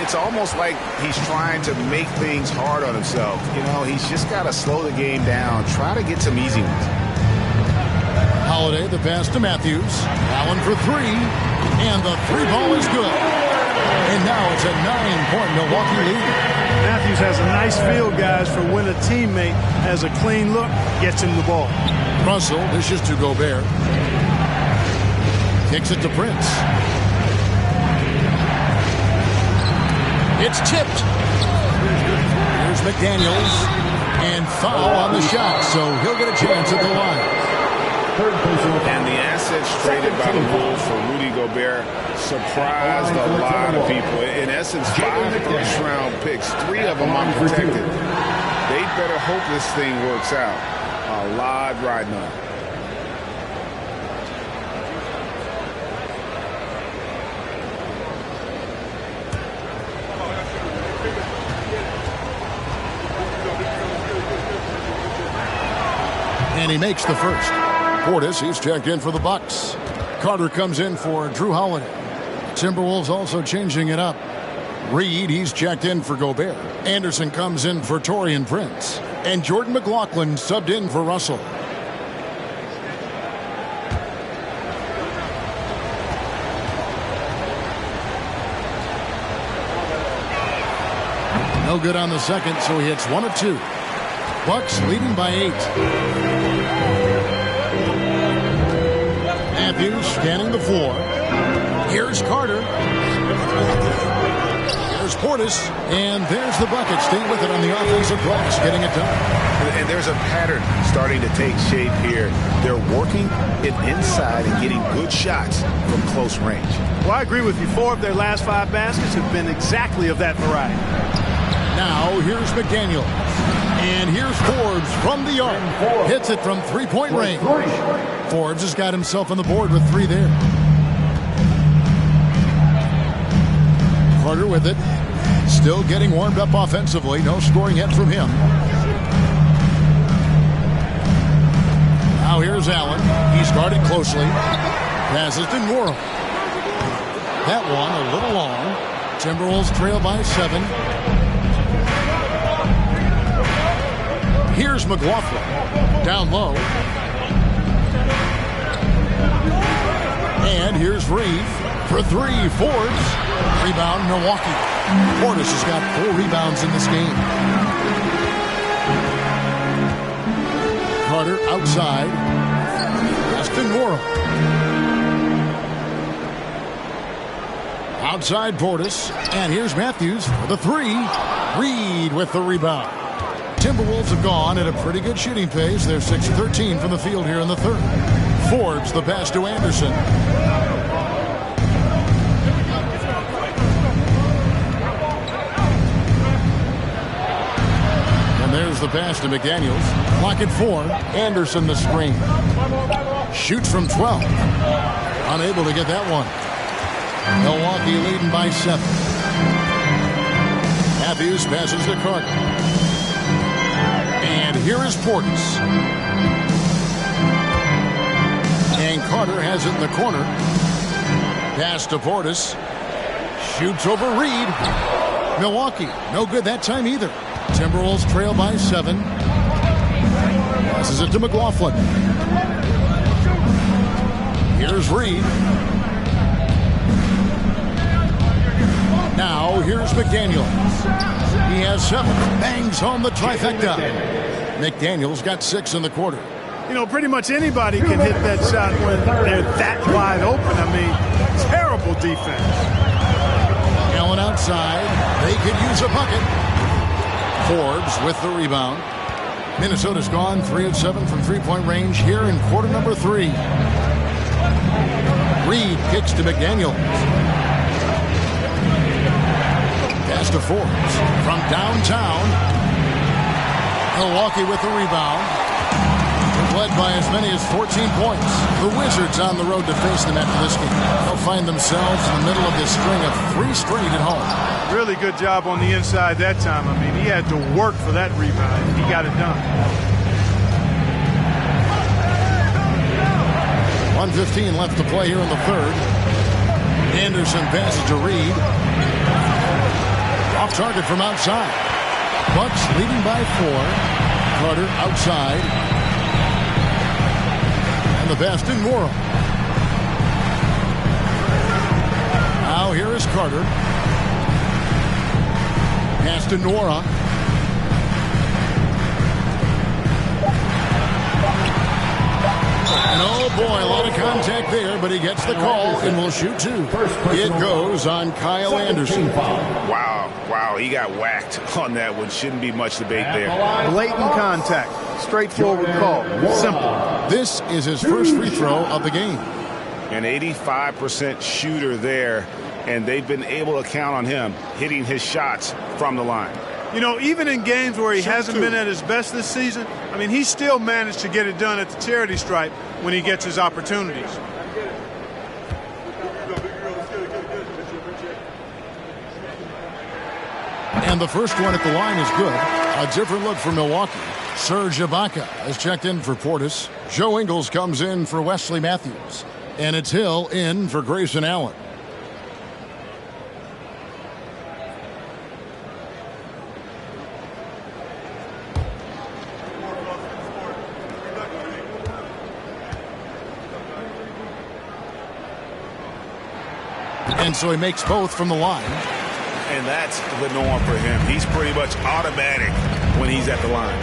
It's almost like he's trying to make things hard on himself. He's just got to slow the game down. Try to get some easy ones. Holiday, the pass to Matthews. Allen for 3. And the 3 ball is good. And now it's a 9-point Milwaukee lead. Matthews has a nice feel, guys, for when a teammate has a clean look, gets him the ball. Russell dishes to Gobert. Kicks it to Prince. It's tipped. Here's McDaniels. And foul on the shot, so he'll get a chance at the line. And the assets traded by the Wolves for Rudy Gobert surprised a lot of people. In essence, 5 first-round picks, 3 of them unprotected. They better hope this thing works out. A lot riding on. And he makes the first. Portis, he's checked in for the Bucks. Carter comes in for Drew Holiday. Timberwolves also changing it up. Reed, he's checked in for Gobert. Anderson comes in for Taurean Prince. And Jordan McLaughlin subbed in for Russell. No good on the second, so he hits 1 of 2. Bucks leading by 8. Matthews scanning the floor. Here's Carter. Here's Portis. And there's the bucket. Staying with it on the offensive glass, getting it done. And there's a pattern starting to take shape here. They're working it inside and getting good shots from close range. Well, I agree with you. 4 of their last 5 baskets have been exactly of that variety. Now here's McDaniel. And here's Forbes from the arc. Hits it from three-point range. Forbes has got himself on the board with 3 there. Carter with it. Still getting warmed up offensively. No scoring yet from him. Now here's Allen. He's guarded closely. Passes to Norrell. That one a little long. Timberwolves trail by 7. Here's McLaughlin. Down low. And here's Reeve for 3. Forbes. Rebound, Milwaukee. Portis has got 4 rebounds in this game. Carter outside. That's to Norrell. Outside Portis. And here's Matthews for the 3. Reed with the rebound. Timberwolves have gone at a pretty good shooting pace. They're 6-13 from the field here in the third. Forbes the pass to Anderson. And there's the pass to McDaniels. Clock at 4. Anderson the screen. Shoots from 12. Unable to get that one. Milwaukee leading by 7. Matthews passes to Carter. And here is Portis. And Carter has it in the corner. Pass to Portis. Shoots over Reed. Milwaukee, no good that time either. Timberwolves trail by 7. Passes it to McLaughlin. Here's Reed. Now here's McDaniels. He has 7. Bangs home the trifecta. McDaniels got 6 in the quarter. You know, pretty much anybody can hit that shot when they're that wide open. I mean, terrible defense. Allen outside. They could use a bucket. Forbes with the rebound. Minnesota's gone 3 of 7 from three-point range here in quarter number 3. Reed kicks to McDaniels. Pass to Forbes from downtown. Milwaukee with the rebound. They're led by as many as 14 points. The Wizards on the road to face them after this game. They'll find themselves in the middle of this string of 3 straight at home. Really good job on the inside that time. I mean, he had to work for that rebound. He got it done. 1:15 left to play here in the third. Anderson passes to Reed. Off target from outside. Bucks leading by 4. Carter outside. And the pass to Norrell. Now here is Carter. Pass to Norrell. And oh boy, a lot of contact there, but he gets the call and will shoot two. It goes on Kyle Anderson. Wow, he got whacked on that one. Shouldn't be much debate there. Blatant contact. Straightforward call. Simple. This is his first free throw of the game. An 85% shooter there, and they've been able to count on him hitting his shots from the line. You know, even in games where he hasn't been at his best this season, I mean, he still managed to get it done at the charity stripe when he gets his opportunities. And the first one at the line is good. A different look for Milwaukee. Serge Ibaka has checked in for Portis. Joe Ingles comes in for Wesley Matthews. And it's Hill in for Grayson Allen. And so he makes both from the line. And that's the norm for him. He's pretty much automatic when he's at the line.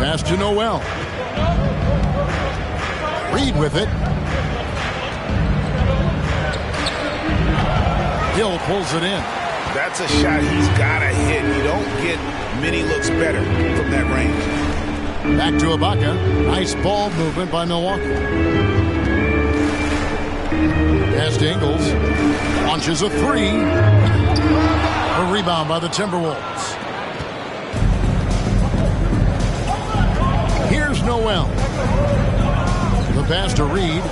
Pass to Noel. Reed with it. Hill pulls it in. That's a shot he's got to hit. You don't get many looks better from that range. Back to Ibaka. Nice ball movement by Milwaukee. Pass to Ingles. Launches a three. A rebound by the Timberwolves. Here's Noel. The pass to Reed.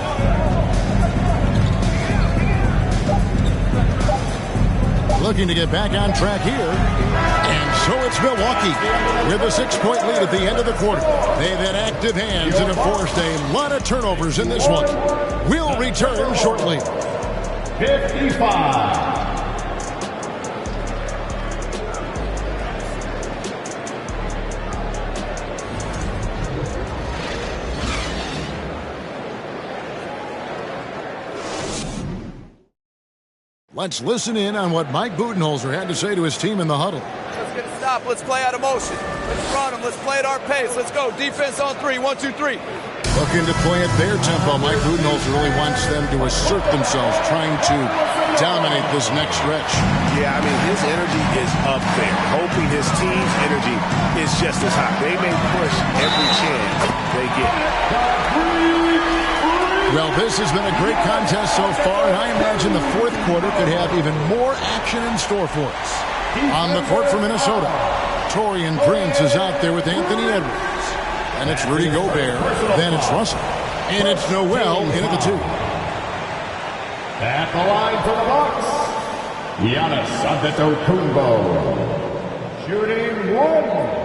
Looking to get back on track here. And so it's Milwaukee with a 6-point lead at the end of the quarter. They've had active hands and have forced a lot of turnovers in this one. We'll return shortly. 55. Let's listen in on what Mike Budenholzer had to say to his team in the huddle. Let's get a stop. Let's play out of motion. Let's run them. Let's play at our pace. Let's go. Defense on three. 1, 2, 3. Looking to play at their tempo. Mike Budenholzer really wants them to assert themselves, trying to dominate this next stretch. Yeah, I mean, his energy is up there, hoping his team's energy is just as high. They may push every chance they get. Well, this has been a great contest so far, and I imagine the fourth quarter could have even more action in store for us. On the court for Minnesota, Torian Prince is out there with Anthony Edwards. And it's Rudy Gobert, then it's Russell, and it's Noel in at the two. At the line for the Bucks, Giannis Antetokounmpo, shooting one.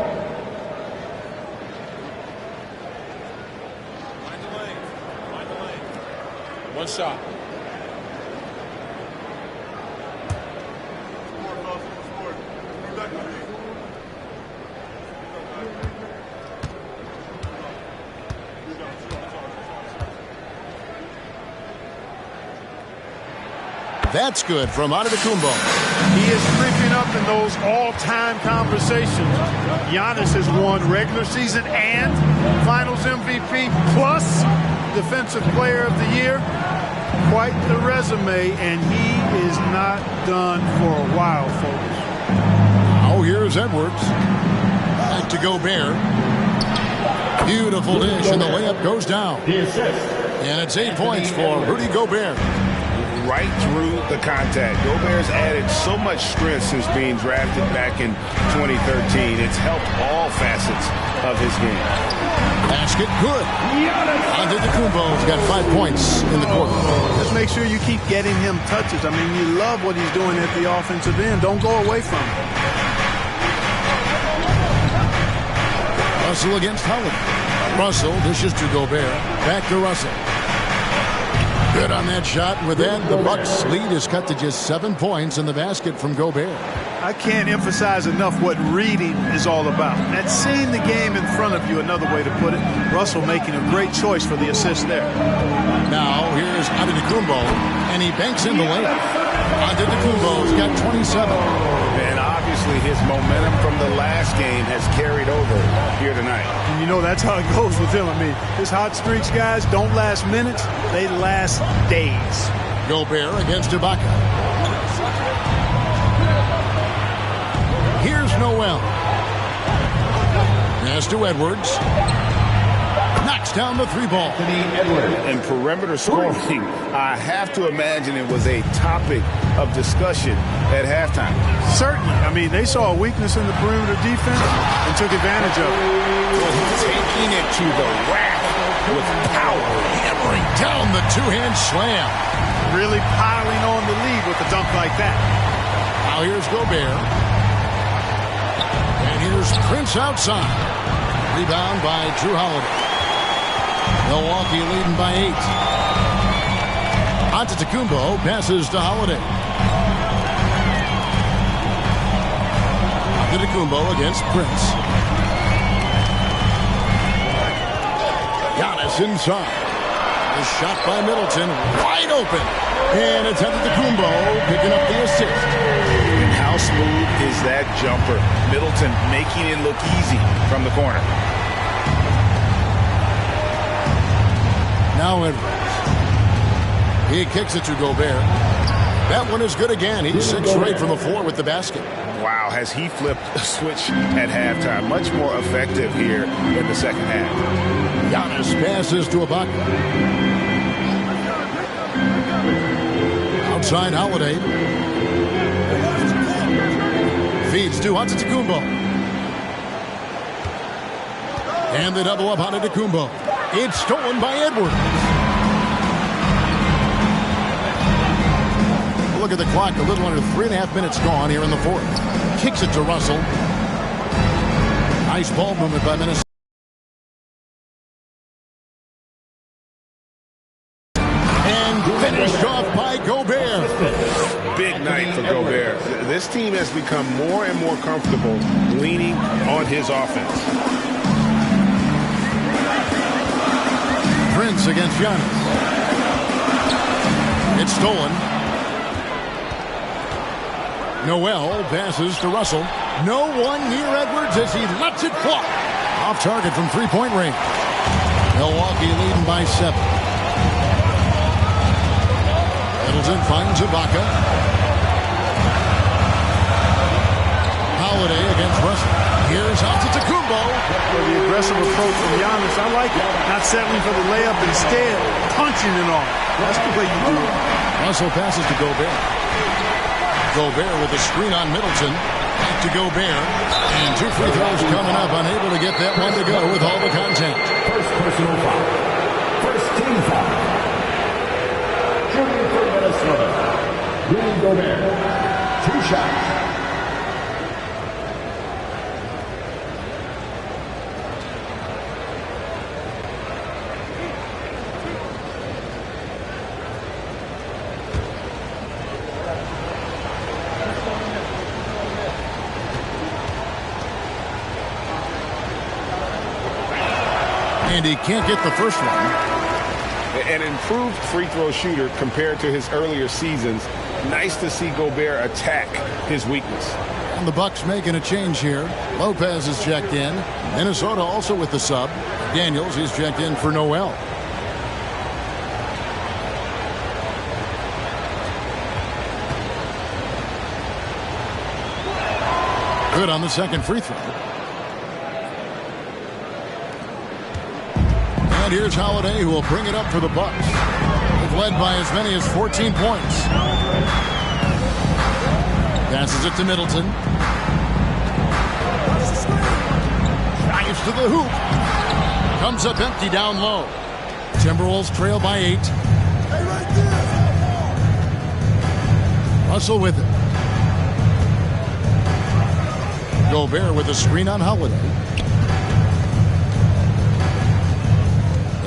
One shot. That's good from Antetokounmpo. He is creeping up in those all-time conversations. Giannis has won regular season and Finals MVP plus Defensive Player of the Year. Quite the resume, and he is not done for a while, folks. Oh, here's Edwards. Back to Gobert. Beautiful dish, and the layup goes down. And it's 8 points for Rudy Gobert. Right through the contact. Gobert's added so much strength since being drafted back in 2013. It's helped all facets of his game. Basket good. Antetokounmpo's got 5 points in the quarter. Just make sure you keep getting him touches. I mean, you love what he's doing at the offensive end. Don't go away from it. Russell against Howard. Russell dishes to Gobert. Back to Russell. Good on that shot. With that, the Bucks' lead is cut to just 7 points in the basket from Gobert. I can't emphasize enough what reading is all about. That's seeing the game in front of you, another way to put it. Russell making a great choice for the assist there. Now, here's Antetokounmpo, and he banks in the layup. Antetokounmpo's got 27. And obviously his momentum from the last game has carried over here tonight. And you know, that's how it goes with him. I mean, his hot streaks, guys, don't last minutes. They last days. Gobert against Ibaka. Here's Noel. Pass to Edwards. Knocks down the three ball. And perimeter scoring, I have to imagine it was a topic of discussion at halftime. Certainly. I mean, they saw a weakness in the perimeter defense and took advantage of it. Taking it to the rack with power. Hammering down the two-hand slam. Really piling on the lead with a dunk like that. Now here's Gobert. And here's Prince outside. Rebound by Drew Holiday. Milwaukee leading by 8. Antetokounmpo passes to Holiday. Antetokounmpo against Prince. Giannis inside. The shot by Middleton, wide open. And it's Antetokounmpo picking up the assist. And how smooth is that jumper? Middleton making it look easy from the corner. Now Edwards. He kicks it to Gobert. That one is good again. He's 6 straight from the floor with the basket. Wow, has he flipped a switch at halftime? Much more effective here in the second half. Giannis passes to Ibaka. Outside Holiday. Feeds to Antetokounmpo. And the double up on Antetokounmpo. It's stolen by Edwards. Look at the clock. A little under 3.5 minutes gone here in the fourth. Kicks it to Russell. Nice ball movement by Minnesota. And finished off by Gobert. Big night for Gobert. This team has become more and more comfortable leaning on his offense. Prince against Giannis. It's stolen. Noel passes to Russell. No one near Edwards as he lets it fly. Off target from three-point range. Milwaukee leading by 7. Middleton finds Ibaka. Holiday against Russell. Here's Antetokounmpo. The aggressive approach from Giannis, I like it. Not settling for the layup, instead punching it on. That's the way you do it. Russell passes to Gobert. Gobert with the screen on Middleton. Back to Gobert. And 2 free throws coming up. Unable to get that one to go with all the contact. First personal foul. First team foul. Shooting for Minnesota. Rudy Gobert. 2 shots. And he can't get the first one. An improved free throw shooter compared to his earlier seasons. Nice to see Gobert attack his weakness. And the Bucks making a change here. Lopez is checked in. Minnesota also with the sub. Daniels is checked in for Noel. Good on the second free throw. And here's Holiday, who will bring it up for the Bucks. They've led by as many as 14 points. Passes it to Middleton. Drives to the hoop. Comes up empty down low. Timberwolves trail by 8. Russell with it. Gobert with a screen on Holiday.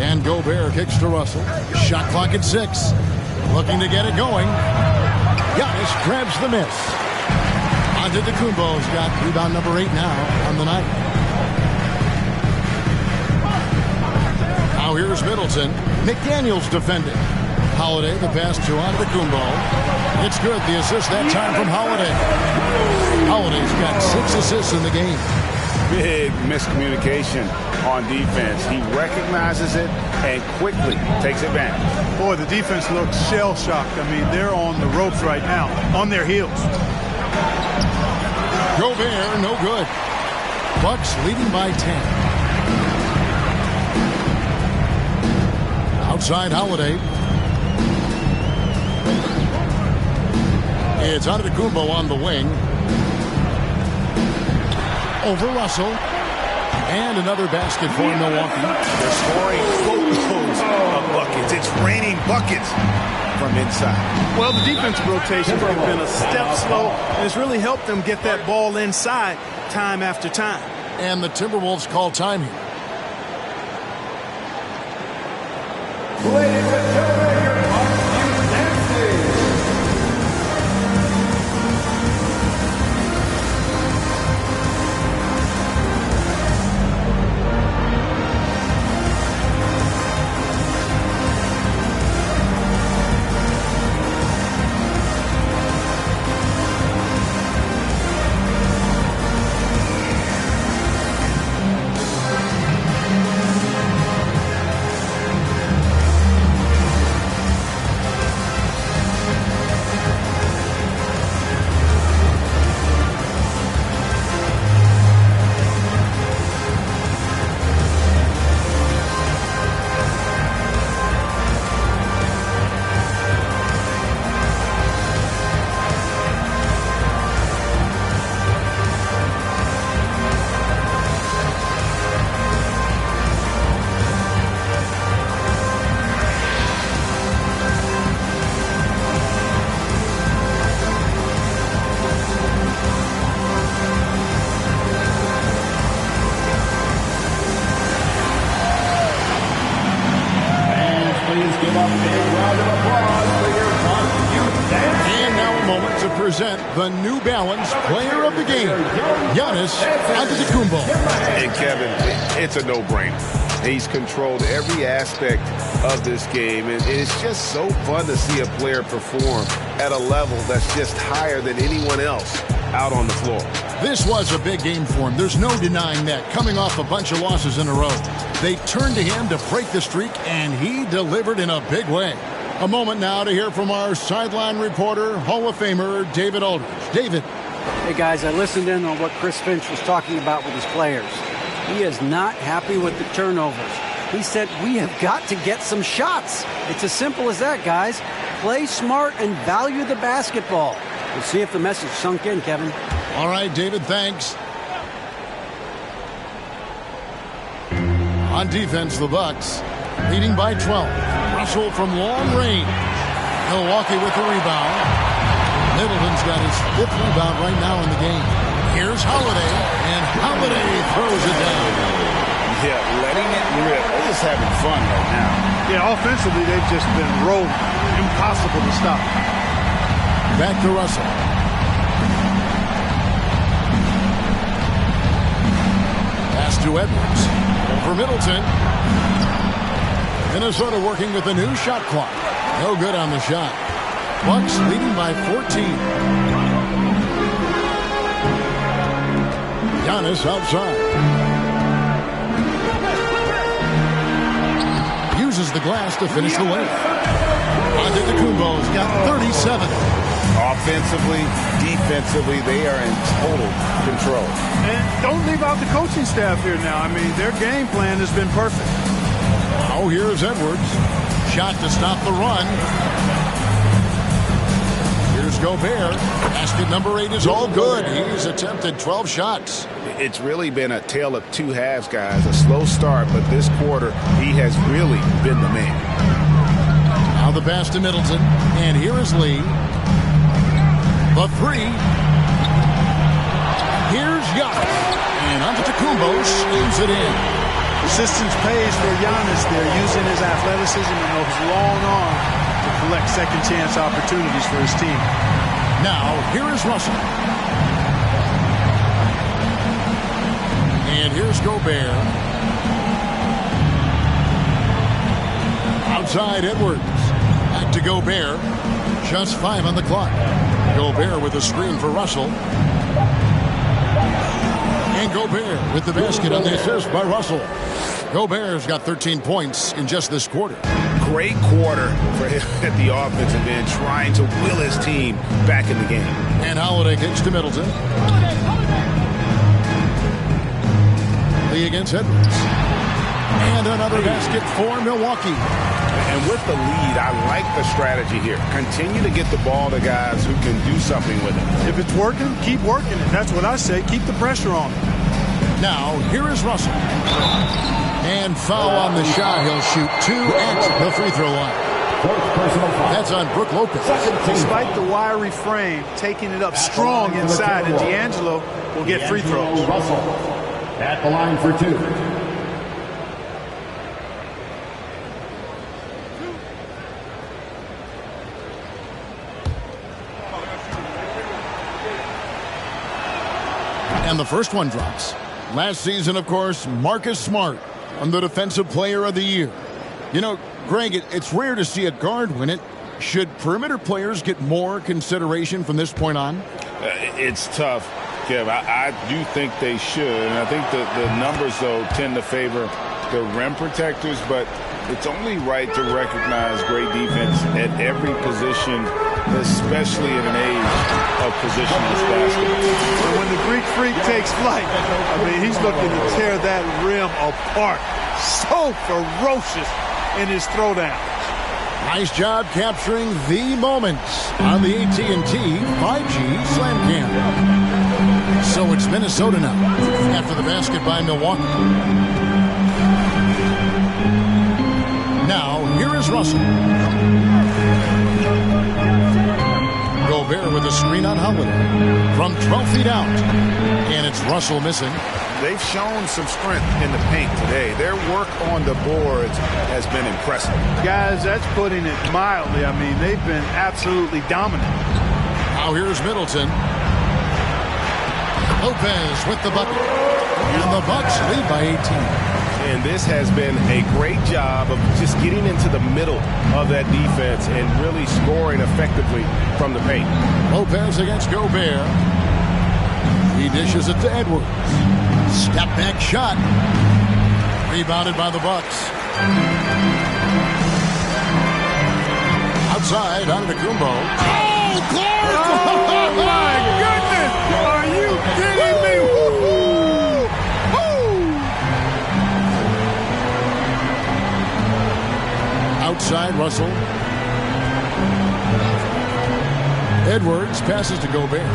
And Gobert kicks to Russell. Shot clock at 6. Looking to get it going. Giannis grabs the miss. Antetokounmpo's got rebound number 8 now on the night. Now here's Middleton. McDaniels defending. Holiday, the pass to Antetokounmpo. It's good. The assist that time from Holiday. Holiday's got 6 assists in the game. Big miscommunication on defense. He recognizes it and quickly takes advantage. Boy, the defense looks shell-shocked. I mean, they're on the ropes right now, on their heels. Gobert, no good. Bucks leading by 10. Outside Holiday. It's Antetokounmpo on the wing. Over Russell. And another basket for Milwaukee. They're scoring boatloads of buckets. It's raining buckets from inside. Well, the defensive rotations have been a step slow, and it's really helped them get that ball inside time after time. And the Timberwolves call time here. Ladies and gentlemen, your present the New Balance Player of the Game, Giannis Antetokounmpo. And Kevin, it's a no-brainer. He's controlled every aspect of this game, and it's just so fun to see a player perform at a level that's just higher than anyone else out on the floor. This was a big game for him. There's no denying that. Coming off a bunch of losses in a row, they turned to him to break the streak, and he delivered in a big way. A moment now to hear from our sideline reporter, Hall of Famer David Aldridge. David. Hey, guys, I listened in on what Chris Finch was talking about with his players. He is not happy with the turnovers. He said, we have got to get some shots. It's as simple as that, guys. Play smart and value the basketball. We'll see if the message sunk in, Kevin. All right, David, thanks. On defense, the Bucks leading by 12. Russell from long range. Milwaukee with the rebound. Middleton's got his 5th rebound right now in the game. Here's Holiday, and Holiday throws it down. Yeah, letting it rip. They're just having fun right now. Yeah, offensively, they've just been rolling. Impossible to stop. Back to Russell. Pass to Edwards. Over Middleton. Minnesota working with a new shot clock. No good on the shot. Bucks leading by 14. Giannis outside. Uses the glass to finish the win. Antetokounmpo's got 37. Offensively, defensively, they are in total control. And don't leave out the coaching staff here now. I mean, their game plan has been perfect. Now here's Edwards. Shot to stop the run. Here's Gobert. Basket number 8 is all good. He's attempted 12 shots. It's really been a tale of two halves, guys. A slow start, but this quarter, he has really been the man. Now the pass to Middleton. And here is Lee. The 3. Here's Giannis. And Antetokounmpo slams it in. Persistence pays for Giannis there, using his athleticism and those long arms to collect second chance opportunities for his team. Now, here is Russell. And here's Gobert. Outside Edwards. Back to Gobert. Just 5 on the clock. Gobert with a screen for Russell. And Gobert with the basket on the assist by Russell. Gobert's got 13 points in just this quarter. Great quarter for him at the offensive end, trying to will his team back in the game. And Holiday kicks to Middleton. Lee against Edwards. And another basket for Milwaukee. And with the lead, I like the strategy here. Continue to get the ball to guys who can do something with it. If it's working, keep working it. That's what I say. Keep the pressure on. Now, here is Russell. And foul on the shot. He'll shoot 2 at the free throw line. That's on Brook Lopez. Despite the wiry frame, taking it up strong inside, and D'Angelo will get free throws. Russell at the line for 2. And the first one drops. Last season, of course, Marcus Smart on the Defensive Player of the Year. You know, Greg, it's rare to see a guard win it. Should perimeter players get more consideration from this point on? It's tough, Kev. I do think they should. And I think the numbers, though, tend to favor the rim protectors. But it's only right to recognize great defense at every position, especially in an age of positionless basketball. And when the Greek Freak takes flight, I mean, he's looking to tear that rim apart. So ferocious in his throwdown. Nice job capturing the moments on the AT&T 5G Slam Cam. So it's Minnesota now after the basket by Milwaukee. Now, here is Russell. Gobert with a screen on Holiday from 12 feet out. And it's Russell missing. They've shown some strength in the paint today. Their work on the boards has been impressive. Guys, that's putting it mildly. I mean, they've been absolutely dominant. Now here's Middleton. Lopez with the bucket. And the Bucks lead by 18. And this has been a great job of just getting into the middle of that defense and really scoring effectively from the paint. Lopez against Gobert. He dishes it to Edwards. Step back shot. Rebounded by the Bucks. Outside, Antetokounmpo. Oh, Clark! Oh, my goodness! Are you kidding me? Woo-hoo! Woo! Outside, Russell. Edwards passes to Gobert.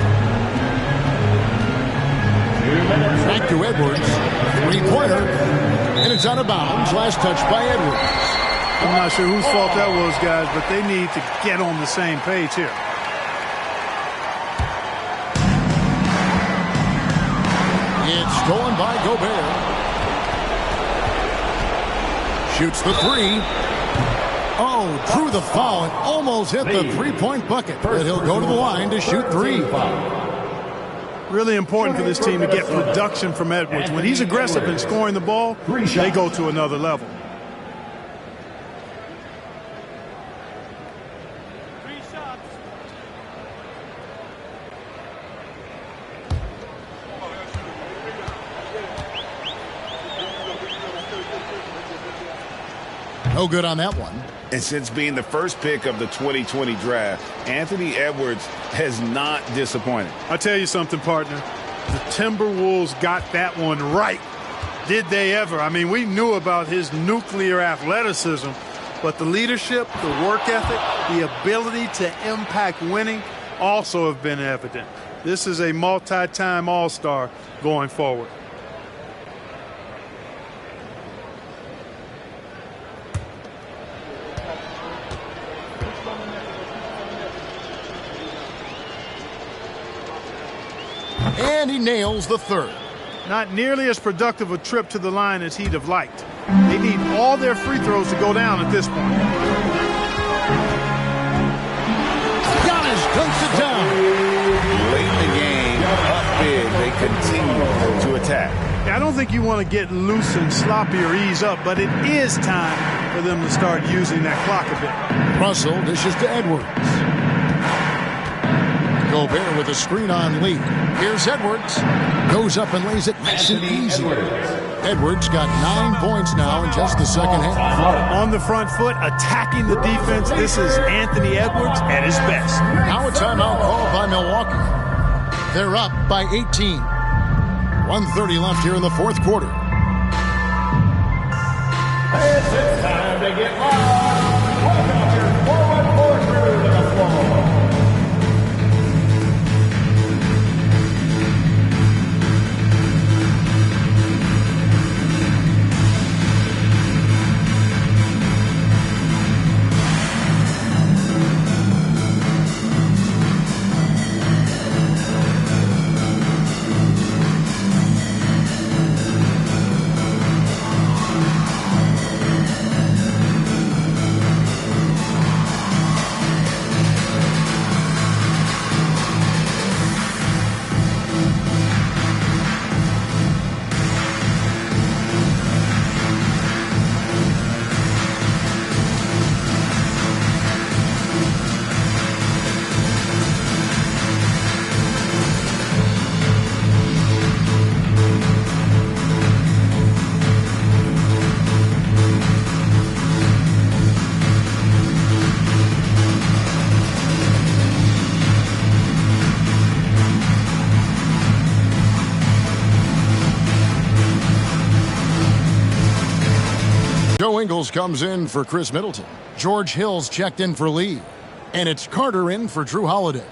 Back to Edwards. Three-pointer. And it's out of bounds. Last touch by Edwards. I'm not sure whose fault that was, guys, but they need to get on the same page here. It's stolen by Gobert. Shoots the 3. Oh, drew the foul and almost hit the three-point bucket. But he'll go to the line to shoot 3. Really important for this team to get production from Edwards. When he's aggressive in scoring the ball, they go to another level. No good on that one. And since being the first pick of the 2020 draft, Anthony Edwards has not disappointed. I'll tell you something, partner. The Timberwolves got that one right. Did they ever? I mean, we knew about his nuclear athleticism, but the leadership, the work ethic, the ability to impact winning also have been evident. This is a multi-time All-Star going forward. And he nails the 3rd. Not nearly as productive a trip to the line as he'd have liked. They need all their free throws to go down at this point. Giannis dunks it down. Late in the game, up big, they continue to attack. I don't think you want to get loose and sloppy or ease up, but it is time for them to start using that clock a bit. Russell dishes to Edwards. Gobert with a screen on Lee. Here's Edwards. Goes up and lays it nice and easy. Edwards got 9 points now in just the second half. On the front foot, attacking the defense. This is Anthony Edwards at his best. Now a timeout called by Milwaukee. They're up by 18. 1:30 left here in the fourth quarter. It's time to get live. Welcome your forward crew to the floor. Joe Ingles comes in for Chris Middleton. George Hill's checked in for Lee. And it's Carter in for Drew Holiday.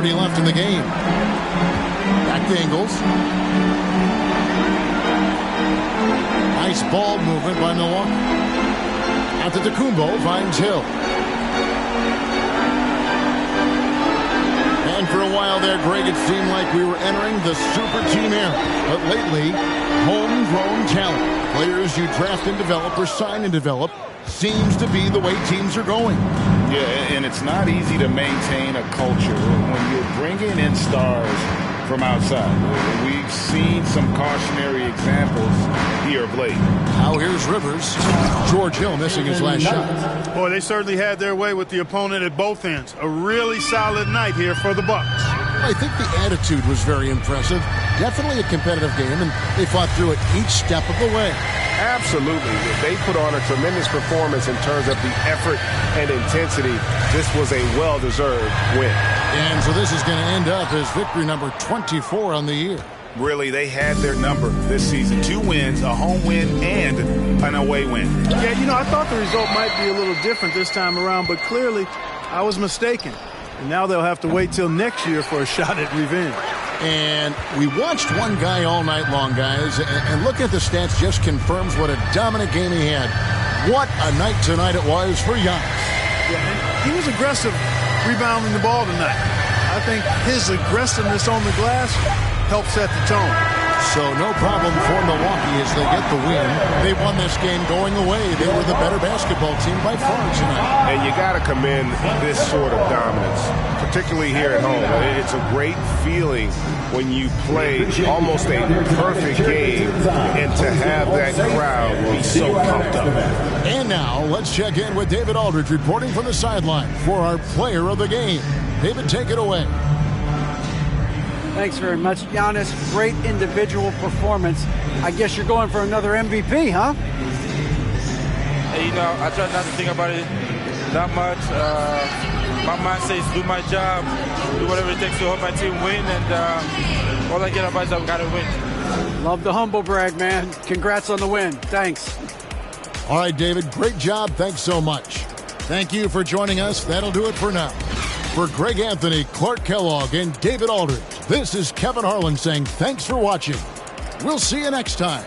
Left in the game. Back to Ingles. Nice ball movement by Milwaukee. Antetokounmpo finds Hill. And for a while there, Greg, it seemed like we were entering the super team era. But lately, homegrown talent, players you draft and develop or sign and develop, seems to be the way teams are going. Yeah, and it's not easy to maintain a culture when you're bringing in stars from outside. We've seen some cautionary examples here of late. Now here's Rivers. George Hill missing his last shot. Boy, they certainly had their way with the opponent at both ends. A really solid night here for the Bucks. I think the attitude was very impressive. Definitely a competitive game, and they fought through it each step of the way. Absolutely. They put on a tremendous performance in terms of the effort and intensity. This was a well-deserved win. And so this is going to end up as victory number 24 on the year. Really, they had their number this season. 2 wins, a home win, and an away win. Yeah, you know, I thought the result might be a little different this time around, but clearly I was mistaken. And now they'll have to wait till next year for a shot at revenge. And we watched one guy all night long, guys, and looking at the stats just confirms what a dominant game he had. What a night tonight it was for Giannis. Yeah, and he was aggressive rebounding the ball tonight. I think his aggressiveness on the glass helped set the tone. So no problem for Milwaukee as they get the win. They won this game going away. They were the better basketball team by far tonight. And you got to commend this sort of dominance, particularly here at home. It's a great feeling when you play almost a perfect game and to have that crowd be so pumped up. And now let's check in with David Aldridge reporting from the sideline for our player of the game. David, take it away. Thanks very much, Giannis. Great individual performance. I guess you're going for another MVP, huh? You know, I try not to think about it that much. My mind says do my job, do whatever it takes to help my team win, and all I get about is I've got to win. Love the humble brag, man. Congrats on the win. Thanks. All right, David, great job. Thanks so much. Thank you for joining us. That'll do it for now. For Greg Anthony, Clark Kellogg, and David Aldridge, this is Kevin Harlan saying thanks for watching. We'll see you next time.